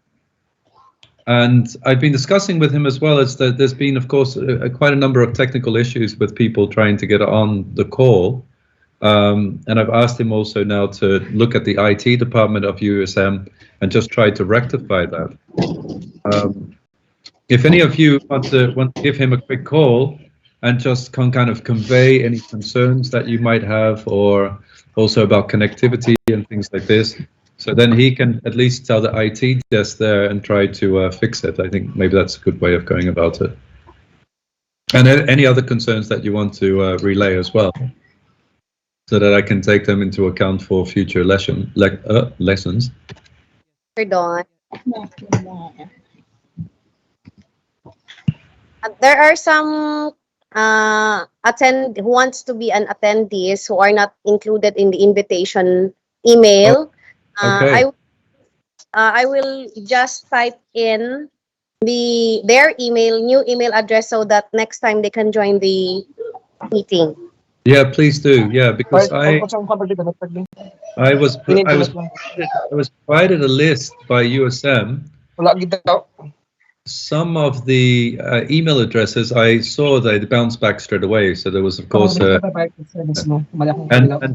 and I've been discussing with him as well as that there's been, of course, quite a number of technical issues with people trying to get on the call. And I've asked him also now to look at the IT department of USM and just try to rectify that. If any of you want to give him a quick call and just kind of convey any concerns that you might have, or also about connectivity and things like this, so then he can at least tell the IT desk there and try to fix it. I think maybe that's a good way of going about it. And any other concerns that you want to relay as well, so that I can take them into account for future lessons. Pardon. There are some who wants to be an attendees who are not included in the invitation email. Okay. I will just type in their new email address so that next time they can join the meeting. Yeah, please do. Yeah, because I was provided a list by USM. Some of the email addresses I saw they bounced back straight away. So there was, of course, and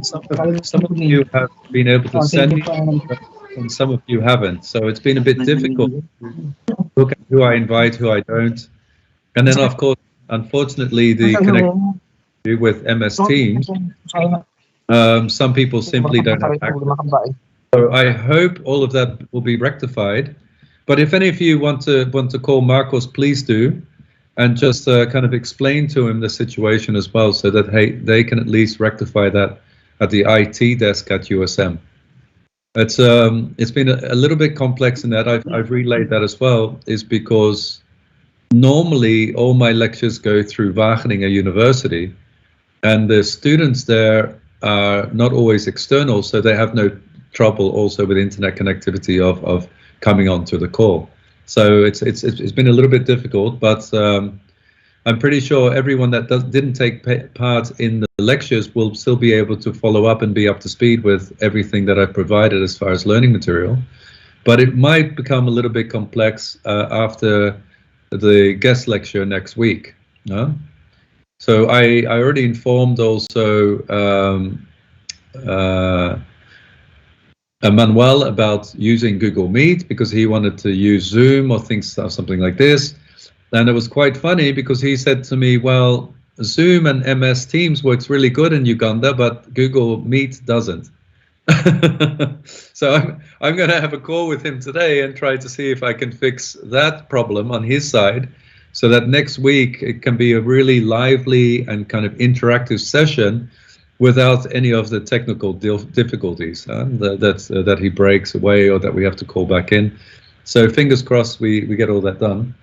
some of you have been able to send me, and some of you haven't. So it's been a bit difficult to look at who I invite, who I don't, and then of course, unfortunately, the connection with MS Teams, some people simply don't have access. So I hope all of that will be rectified. But if any of you want to call Marcos, please do, and just kind of explain to him the situation as well, so that they can at least rectify that at the IT desk at USM. It's been a little bit complex in that I've relayed that as well, is because normally all my lectures go through Wageningen University, and the students there are not always external, so they have no trouble also with internet connectivity of coming onto the call. So it's been a little bit difficult, but I'm pretty sure everyone that didn't take part in the lectures will still be able to follow up and be up to speed with everything that I've provided as far as learning material. But it might become a little bit complex after the guest lecture next week. No? So I already informed also Manuel about using Google Meet, because he wanted to use Zoom or something like this. And it was quite funny because he said to me, well, Zoom and MS Teams works really good in Uganda, but Google Meet doesn't. So I'm going to have a call with him today and try to see if I can fix that problem on his side, so that next week it can be a really lively and kind of interactive session without any of the technical difficulties that he breaks away or that we have to call back in. So fingers crossed we get all that done.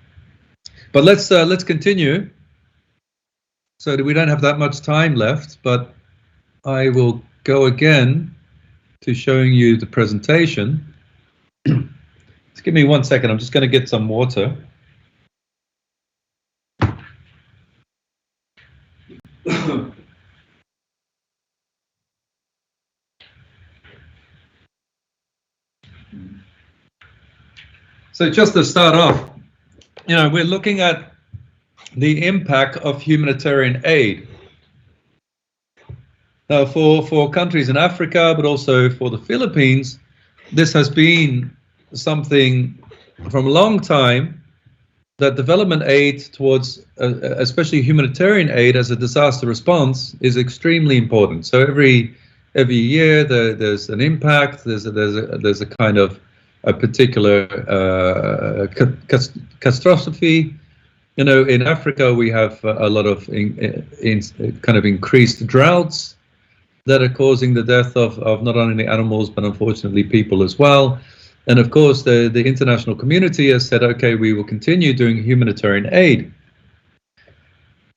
But let's continue. So we don't have that much time left, but I will go again to showing you the presentation. Just give me 1 second. I'm just going to get some water. So just to start off, we're looking at the impact of humanitarian aid. Now, for countries in Africa, but also for the Philippines, this has been something from a long time, that development aid towards, especially humanitarian aid as a disaster response, is extremely important. So every every year there's an impact. There's a kind of a particular catastrophe. You know, in Africa we have a lot of kind of increased droughts that are causing the death of not only animals but unfortunately people as well. And of course, the international community has said, okay, we will continue doing humanitarian aid.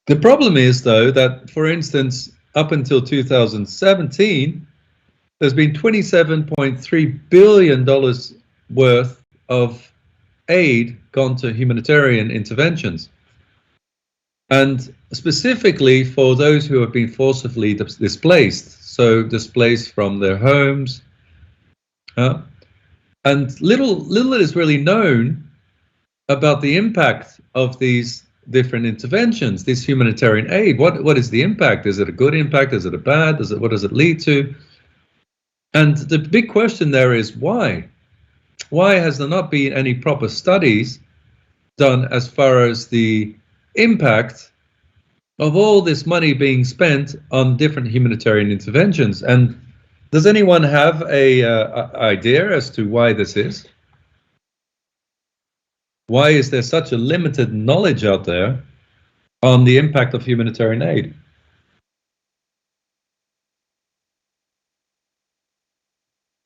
The problem is, though, that, for instance, up until 2017, there's been $27.3 billion worth of aid gone to humanitarian interventions. And specifically for those who have been forcibly displaced, so displaced from their homes. And little is really known about the impact of these different interventions, this humanitarian aid. What is the impact? Is it a good impact? Is it a bad? What does it lead to? And the big question there is why? Why has there not been any proper studies done as far as the impact of all this money being spent on different humanitarian interventions? And does anyone have a idea as to why this is? Why is there such a limited knowledge out there on the impact of humanitarian aid?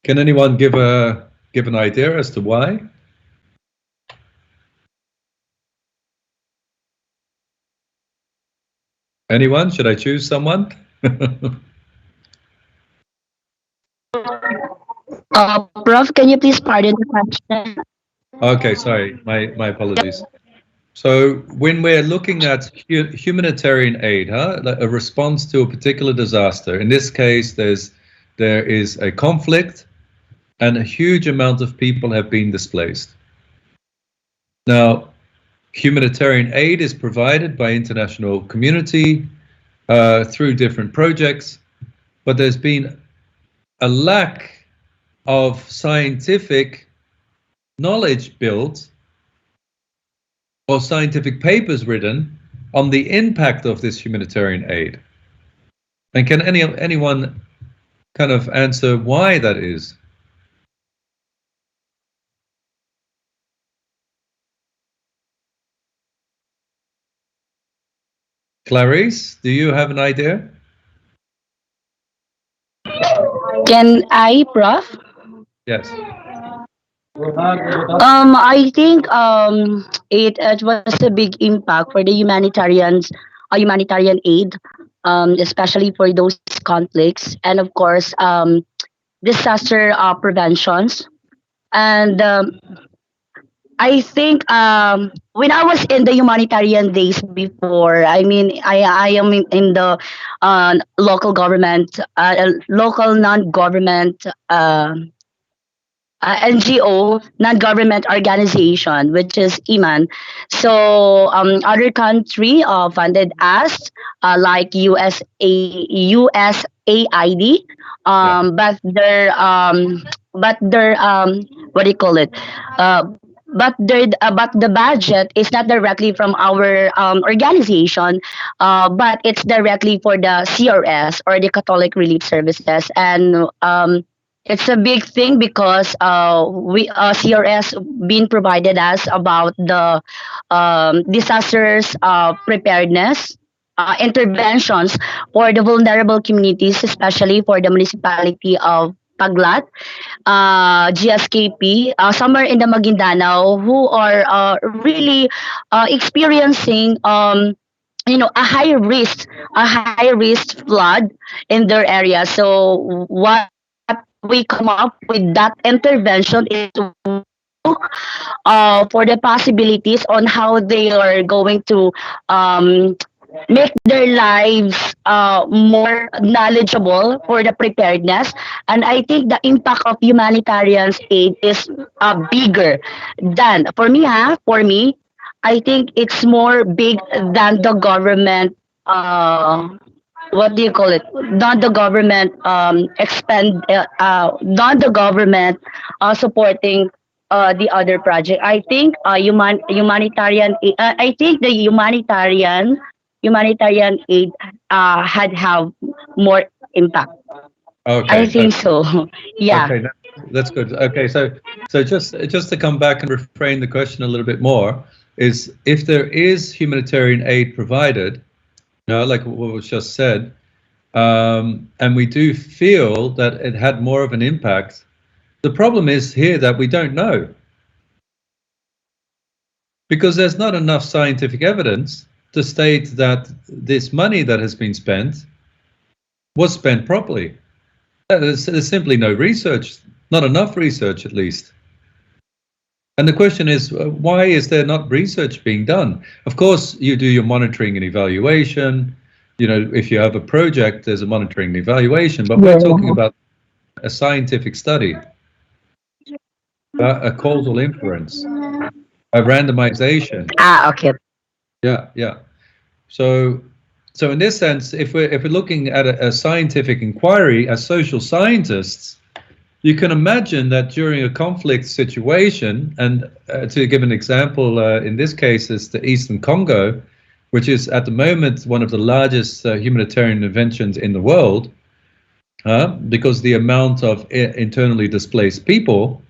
Can anyone give an idea as to why? Anyone? Should I choose someone? Prof, can you please pardon the question? Okay, sorry, my apologies. So when we're looking at humanitarian aid, a response to a particular disaster, in this case, there is a conflict and a huge amount of people have been displaced. Now, humanitarian aid is provided by international community through different projects, but there's been a lack of scientific knowledge built or scientific papers written on the impact of this humanitarian aid. And can anyone kind of answer why that is? Clarice, do you have an idea? Can I, Prof? Yes. I think it was a big impact for the humanitarian aid, especially for those conflicts, and of course disaster preventions. And I think when I was in the humanitarian days before, I mean, I am in the local government, local non-government NGO, non-government organization, which is IMAN. So other country funded us, like USAID, but their what do you call it? But the budget is not directly from our organization, but it's directly for the CRS, or the Catholic Relief Services. And it's a big thing because we CRS been provided us about the disasters preparedness interventions for the vulnerable communities, especially for the municipality of Paglat, GSKP, somewhere in the Maguindanao, who are really experiencing a high risk flood in their area. So what we come up with that intervention is to look for the possibilities on how they are going to make their lives more knowledgeable for the preparedness. And I think the impact of humanitarian aid is bigger than, for me, I think it's more big than the government, what do you call it? Not the government not the government supporting the other project. I think humanitarian aid, I think the humanitarian aid had have more impact. I Okay. think so. Yeah. Okay, that's good. Okay, so just to come back and reframe the question a little bit more, is if there is humanitarian aid provided, like what was just said, and we do feel that it had more of an impact, the problem is here that we don't know. Because there's not enough scientific evidence to state that this money that has been spent was spent properly. There's simply no research, not enough research at least. And the question is, why is there not research being done? Of course, you do your monitoring and evaluation. If you have a project, there's a monitoring and evaluation, but we're talking about a scientific study, a causal inference, a randomization. Okay. Yeah. So in this sense, if we're looking at a scientific inquiry as social scientists, you can imagine that during a conflict situation, and to give an example, in this case is the Eastern Congo, which is at the moment one of the largest humanitarian interventions in the world, because the amount of internally displaced people,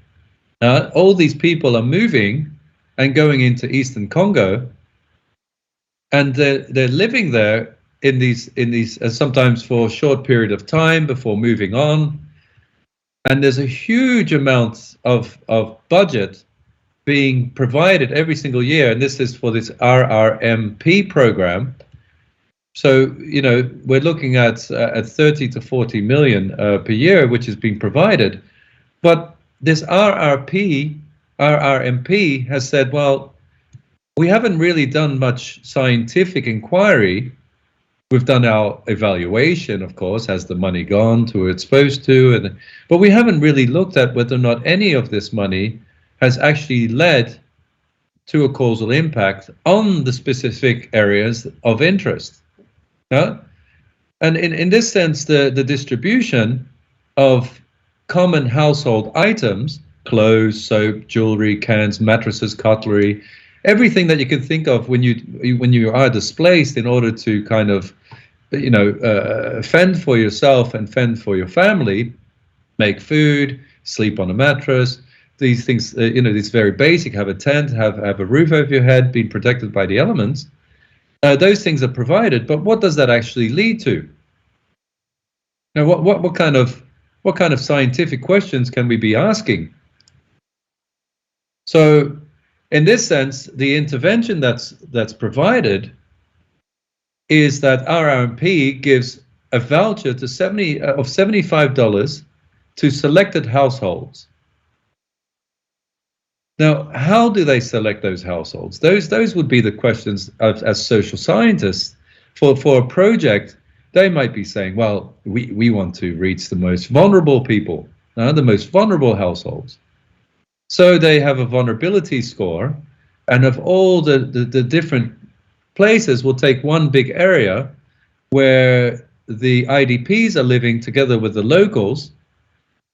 all these people are moving and going into Eastern Congo, and they're living there in these sometimes for a short period of time before moving on. And there's a huge amount of budget being provided every single year, and this is for this RRMP program. So we're looking at 30 to 40 million per year, which is being provided. But this RRMP has said, well, we haven't really done much scientific inquiry. We've done our evaluation, of course, has the money gone to where it's supposed to, but we haven't really looked at whether or not any of this money has actually led to a causal impact on the specific areas of interest. And in this sense, the distribution of common household items, clothes, soap, jewelry, cans, mattresses, cutlery, everything that you can think of when you are displaced in order to kind of fend for yourself and fend for your family, make food, sleep on a mattress, these things, these very basic, have a tent, have a roof over your head, being protected by the elements. Those things are provided, but what does that actually lead to? Now, what kind of scientific questions can we be asking? So, in this sense, the intervention that's provided is that RRMP gives a voucher of $75 to selected households. Now, how do they select those households? Those would be the questions as social scientists. For a project, they might be saying, well, we want to reach the most vulnerable people, the most vulnerable households. So they have a vulnerability score, and of all the different places, we'll take one big area where the IDPs are living together with the locals,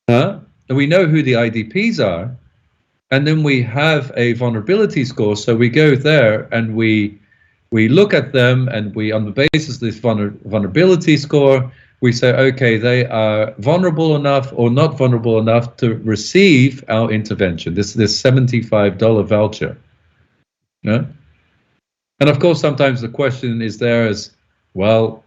and we know who the IDPs are, and then we have a vulnerability score. So we go there and we look at them, and we, on the basis of this vulnerability score, we say, okay, they are vulnerable enough or not vulnerable enough to receive our intervention, this $75 voucher. And of course, sometimes the question is there as, well,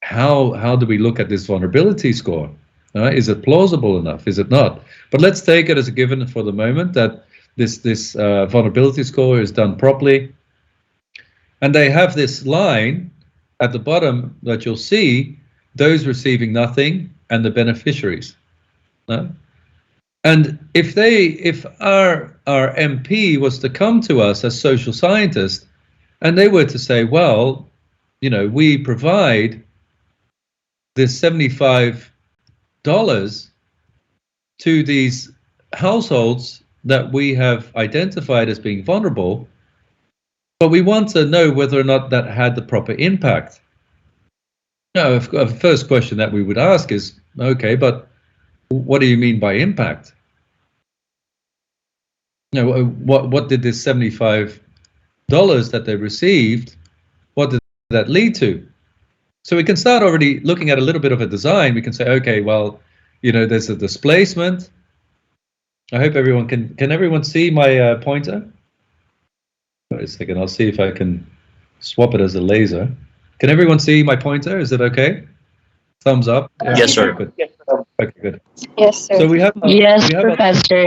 how do we look at this vulnerability score? Is it plausible enough? Is it not? But let's take it as a given for the moment that this vulnerability score is done properly. And they have this line at the bottom that you'll see, those receiving nothing and the beneficiaries. And if our MP was to come to us as social scientists, and they were to say, well, we provide this $75 to these households that we have identified as being vulnerable, but we want to know whether or not that had the proper impact. Now, the first question that we would ask is, okay, but what do you mean by impact? What did this $75 that they received, what did that lead to? So we can start already looking at a little bit of a design. We can say, okay, well, you know, there's a displacement. I hope everyone can everyone see my pointer? Wait a second, I'll see if I can swap it as a laser. Can everyone see my pointer? Is it okay? Thumbs up. Yeah, Yes, sir. good. Okay, good. Yes, sir. So we have Yes, our, Professor.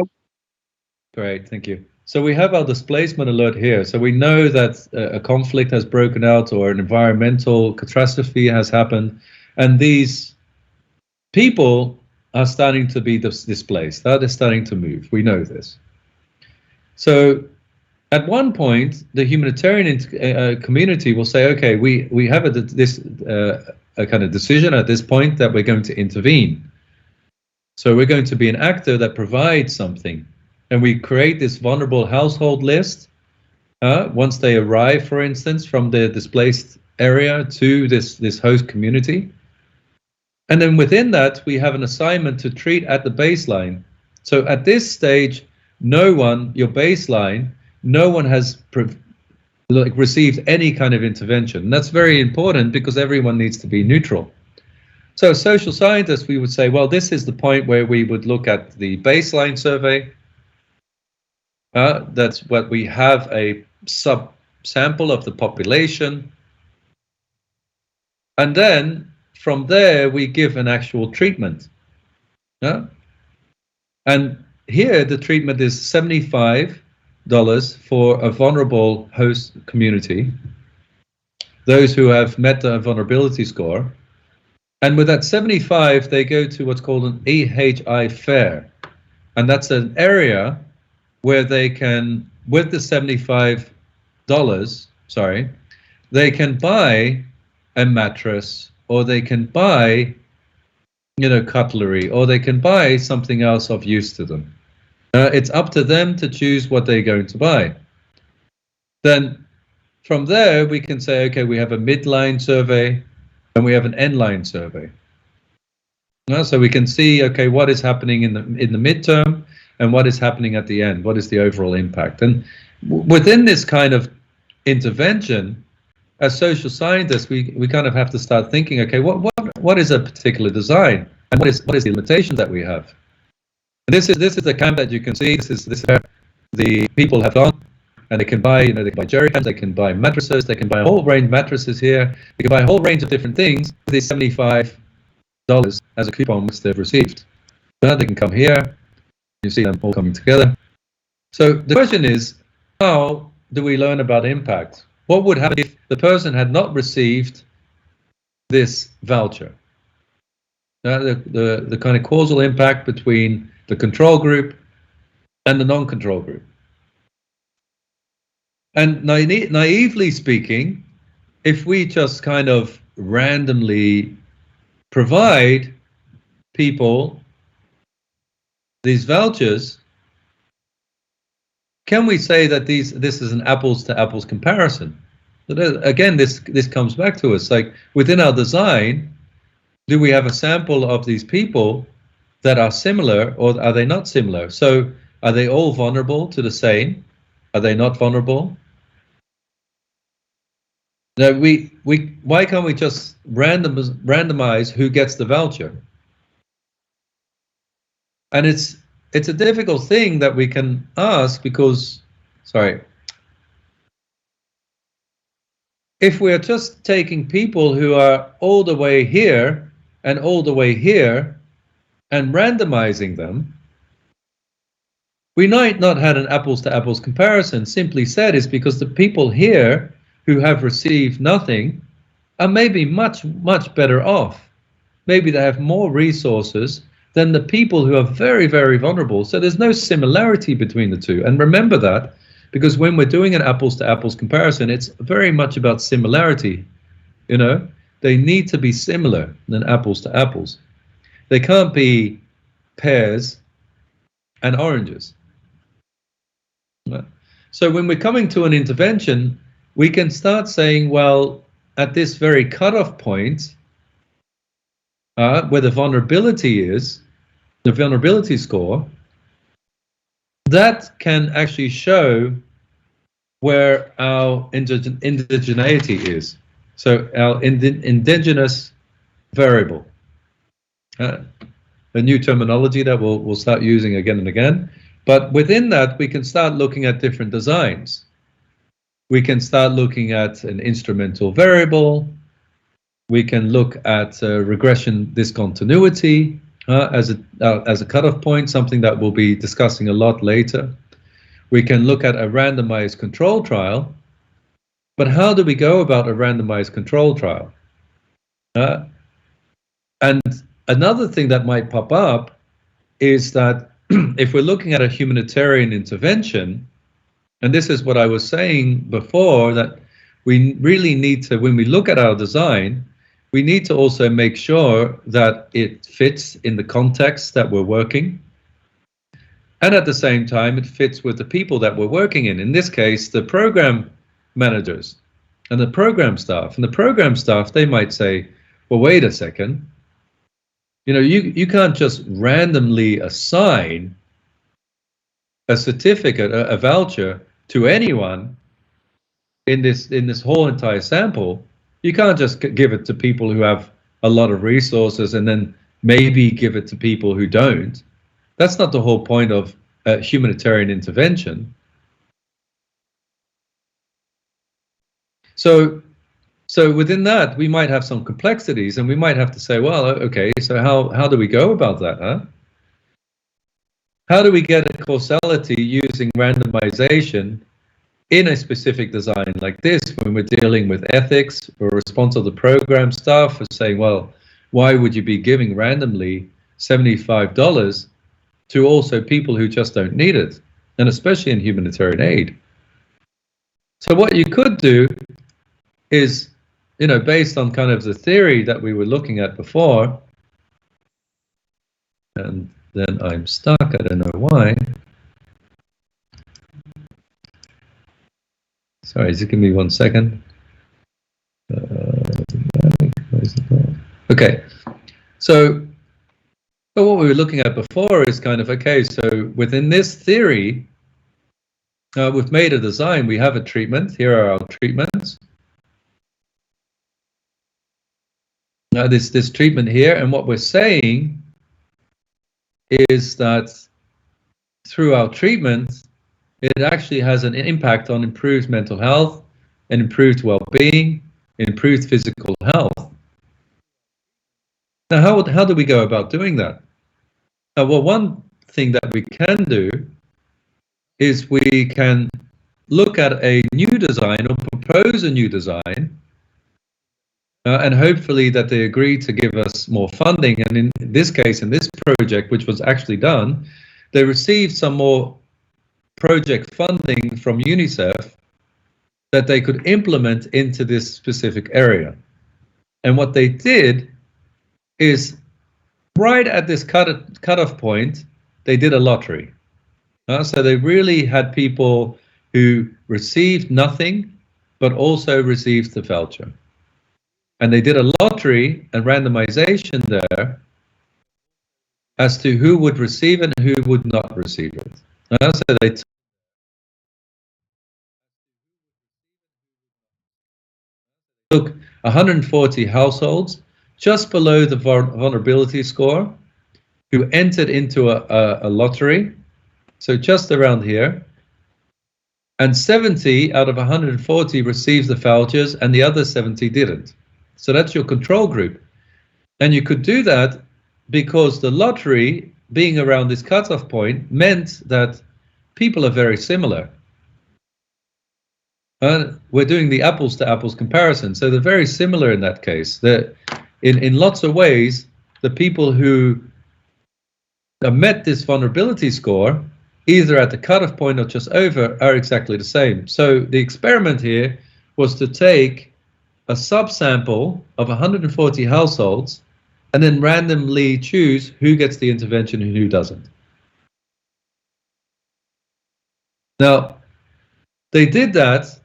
great, thank you. So we have our displacement alert here. So we know that a conflict has broken out or an environmental catastrophe has happened, and these people are starting to be displaced. They're starting to move. We know this. So at one point, the humanitarian community will say, okay, we have a kind of decision at this point that we're going to intervene. So we're going to be an actor that provides something. And we create this vulnerable household list once they arrive, for instance, from the displaced area to this host community. And then within that, we have an assignment to treat at the baseline. So at this stage, your baseline, no one has received any kind of intervention. And that's very important because everyone needs to be neutral. So as social scientists, we would say, well, this is the point where we would look at the baseline survey. That's what we have a sub-sample of the population. And then from there, we give an actual treatment. And here, the treatment is $75 for a vulnerable host community, those who have met the vulnerability score. And with that 75, they go to what's called an AHI fair. And that's an area where they can, with the $75, they can buy a mattress, or they can buy, cutlery, or they can buy something else of use to them. It's up to them to choose what they're going to buy. Then from there, we can say, okay, we have a midline survey and we have an endline survey. So we can see, okay, what is happening in the midterm and what is happening at the end. What is the overall impact? And within this kind of intervention, as social scientists, we kind of have to start thinking, okay, what is a particular design, and what is the limitation that we have? And this is the camp that you can see. This is where the people have gone, and they can buy, they can buy jerry cans, they can buy mattresses, they can buy a whole range of mattresses here. They can buy a whole range of different things with these $75 as a coupon which they've received. So now they can come here. You see them all coming together. So the question is, how do we learn about impact? What would happen if the person had not received this voucher? The kind of causal impact between the control group and the non-control group. And naively speaking, if we just kind of randomly provide people these vouchers, can we say that this is an apples to apples comparison? But again, this comes back to us, like within our design, do we have a sample of these people that are similar, or are they not similar? So are they all vulnerable to the same? Are they not vulnerable? Now why can't we just randomize who gets the voucher? And it's a difficult thing that we can ask because, if we are just taking people who are all the way here and all the way here and randomizing them, we might not have an apples to apples comparison. Simply said, is because the people here who have received nothing are maybe much better off. Maybe they have more resources than the people who are very, very vulnerable. So there's no similarity between the two. And remember that, because when we're doing an apples to apples comparison, it's very much about similarity. They need to be similar than apples to apples. They can't be pears and oranges. So when we're coming to an intervention, we can start saying, well, at this very cutoff point, where the vulnerability is, the vulnerability score, that can actually show where our indigeneity is. So our indigenous variable, a new terminology that we'll start using again and again. But within that, we can start looking at different designs. We can start looking at an instrumental variable. We can look at regression discontinuity as a cutoff point, something that we'll be discussing a lot later. We can look at a randomized control trial. But how do we go about a randomized control trial? And another thing that might pop up is that if we're looking at a humanitarian intervention, and this is what I was saying before, that we really need to, when we look at our design, we need to also make sure that it fits in the context that we're working. And at the same time, it fits with the people that we're working in. In this case, the program managers and the program staff. And the program staff, they might say, well, wait a second. You know, you can't just randomly assign a certificate, a voucher to anyone in this whole entire sample. You can't just give it to people who have a lot of resources and then maybe give it to people who don't. That's not the whole point of humanitarian intervention. So within that, we might have some complexities, and we might have to say, well, okay, so how do we go about that, huh? How do we get a causality using randomization in a specific design like this, when we're dealing with ethics or response of the program staff is saying, well, why would you be giving randomly $75 to also people who just don't need it, and especially in humanitarian aid? So what you could do is, you know, based on kind of the theory that we were looking at before, and then I'm stuck, I don't know why. Sorry, just give me 1 second. Okay, so what we were looking at before is kind of, okay, so within this theory, we've made a design, we have a treatment, here are our treatments. Now this treatment here, and what we're saying is that through our treatment, it actually has an impact on improved mental health and improved well-being, improved physical health. Now, how do we go about doing that? Well, one thing that we can do is we can look at a new design or propose a new design, and hopefully that they agree to give us more funding. And in this case, in this project, which was actually done, they received some more project funding from UNICEF that they could implement into this specific area. And what they did is, right at this cutoff point, they did a lottery. So they really had people who received nothing, but also received the voucher. And they did a lottery and randomization there as to who would receive it and who would not receive it. So they took 140 households just below the vulnerability score who entered into a lottery, so just around here, and 70 out of 140 received the vouchers and the other 70 didn't. So that's your control group. And you could do that because the lottery, being around this cutoff point, meant that people are very similar. We're doing the apples to apples comparison, so they're very similar in that case. In lots of ways, the people who met this vulnerability score, either at the cutoff point or just over, are exactly the same. So the experiment here was to take a subsample of 140 households and then randomly choose who gets the intervention and who doesn't. Now, they did that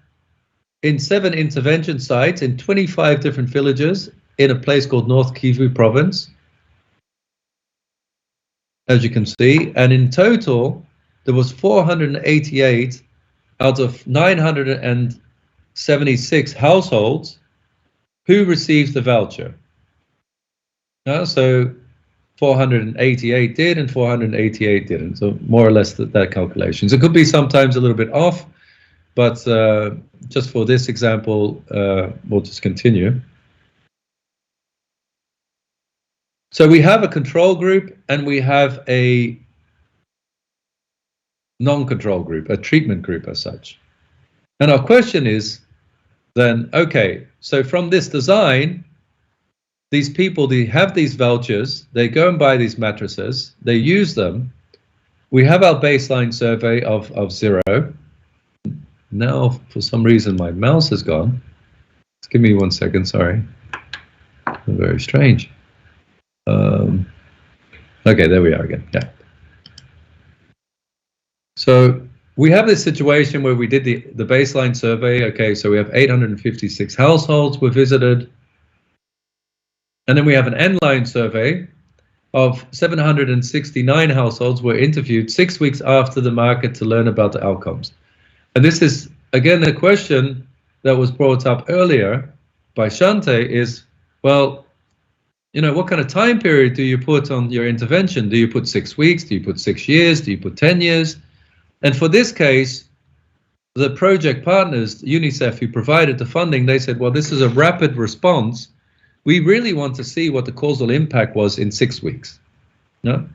in 7 intervention sites in 25 different villages in a place called North Kivu province, as you can see, and in total there was 488 out of 976 households who receives the voucher. So 488 did and 488 didn't. So more or less that calculations. It could be sometimes a little bit off, but just for this example, we'll just continue. So we have a control group and we have a non-control group, a treatment group as such. And our question is then, okay, so from this design, these people, they have these vouchers, they go and buy these mattresses, they use them. We have our baseline survey of 0. Now, for some reason, my mouse has gone. Just give me 1 second, sorry. Very strange. Okay, there we are again, yeah. So we have this situation where we did the baseline survey. Okay, so we have 856 households were visited. And then we have an end-line survey of 769 households were interviewed 6 weeks after the market to learn about the outcomes. And this is, again, a question that was brought up earlier by Shante is, well, you know, what kind of time period do you put on your intervention? Do you put 6 weeks? Do you put 6 years? Do you put 10 years? And for this case, the project partners, UNICEF, who provided the funding, they said, well, this is a rapid response. We really want to see what the causal impact was in 6 weeks. No?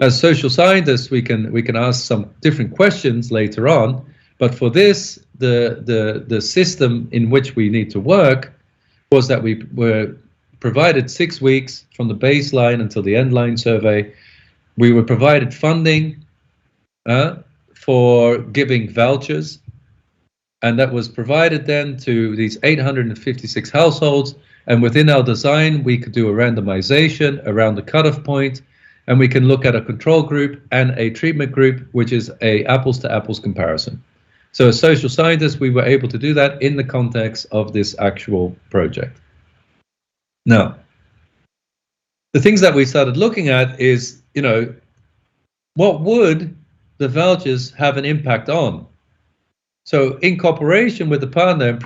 As social scientists, we can ask some different questions later on, but for this, the system in which we need to work was that we were provided 6 weeks from the baseline until the end line survey. We were provided funding for giving vouchers, and that was provided then to these 856 households. And within our design, we could do a randomization around the cutoff point, and we can look at a control group and a treatment group, which is a apples to apples comparison. So as social scientists, we were able to do that in the context of this actual project. Now, the things that we started looking at is, you know, what would the vouchers have an impact on? So in cooperation with the partner,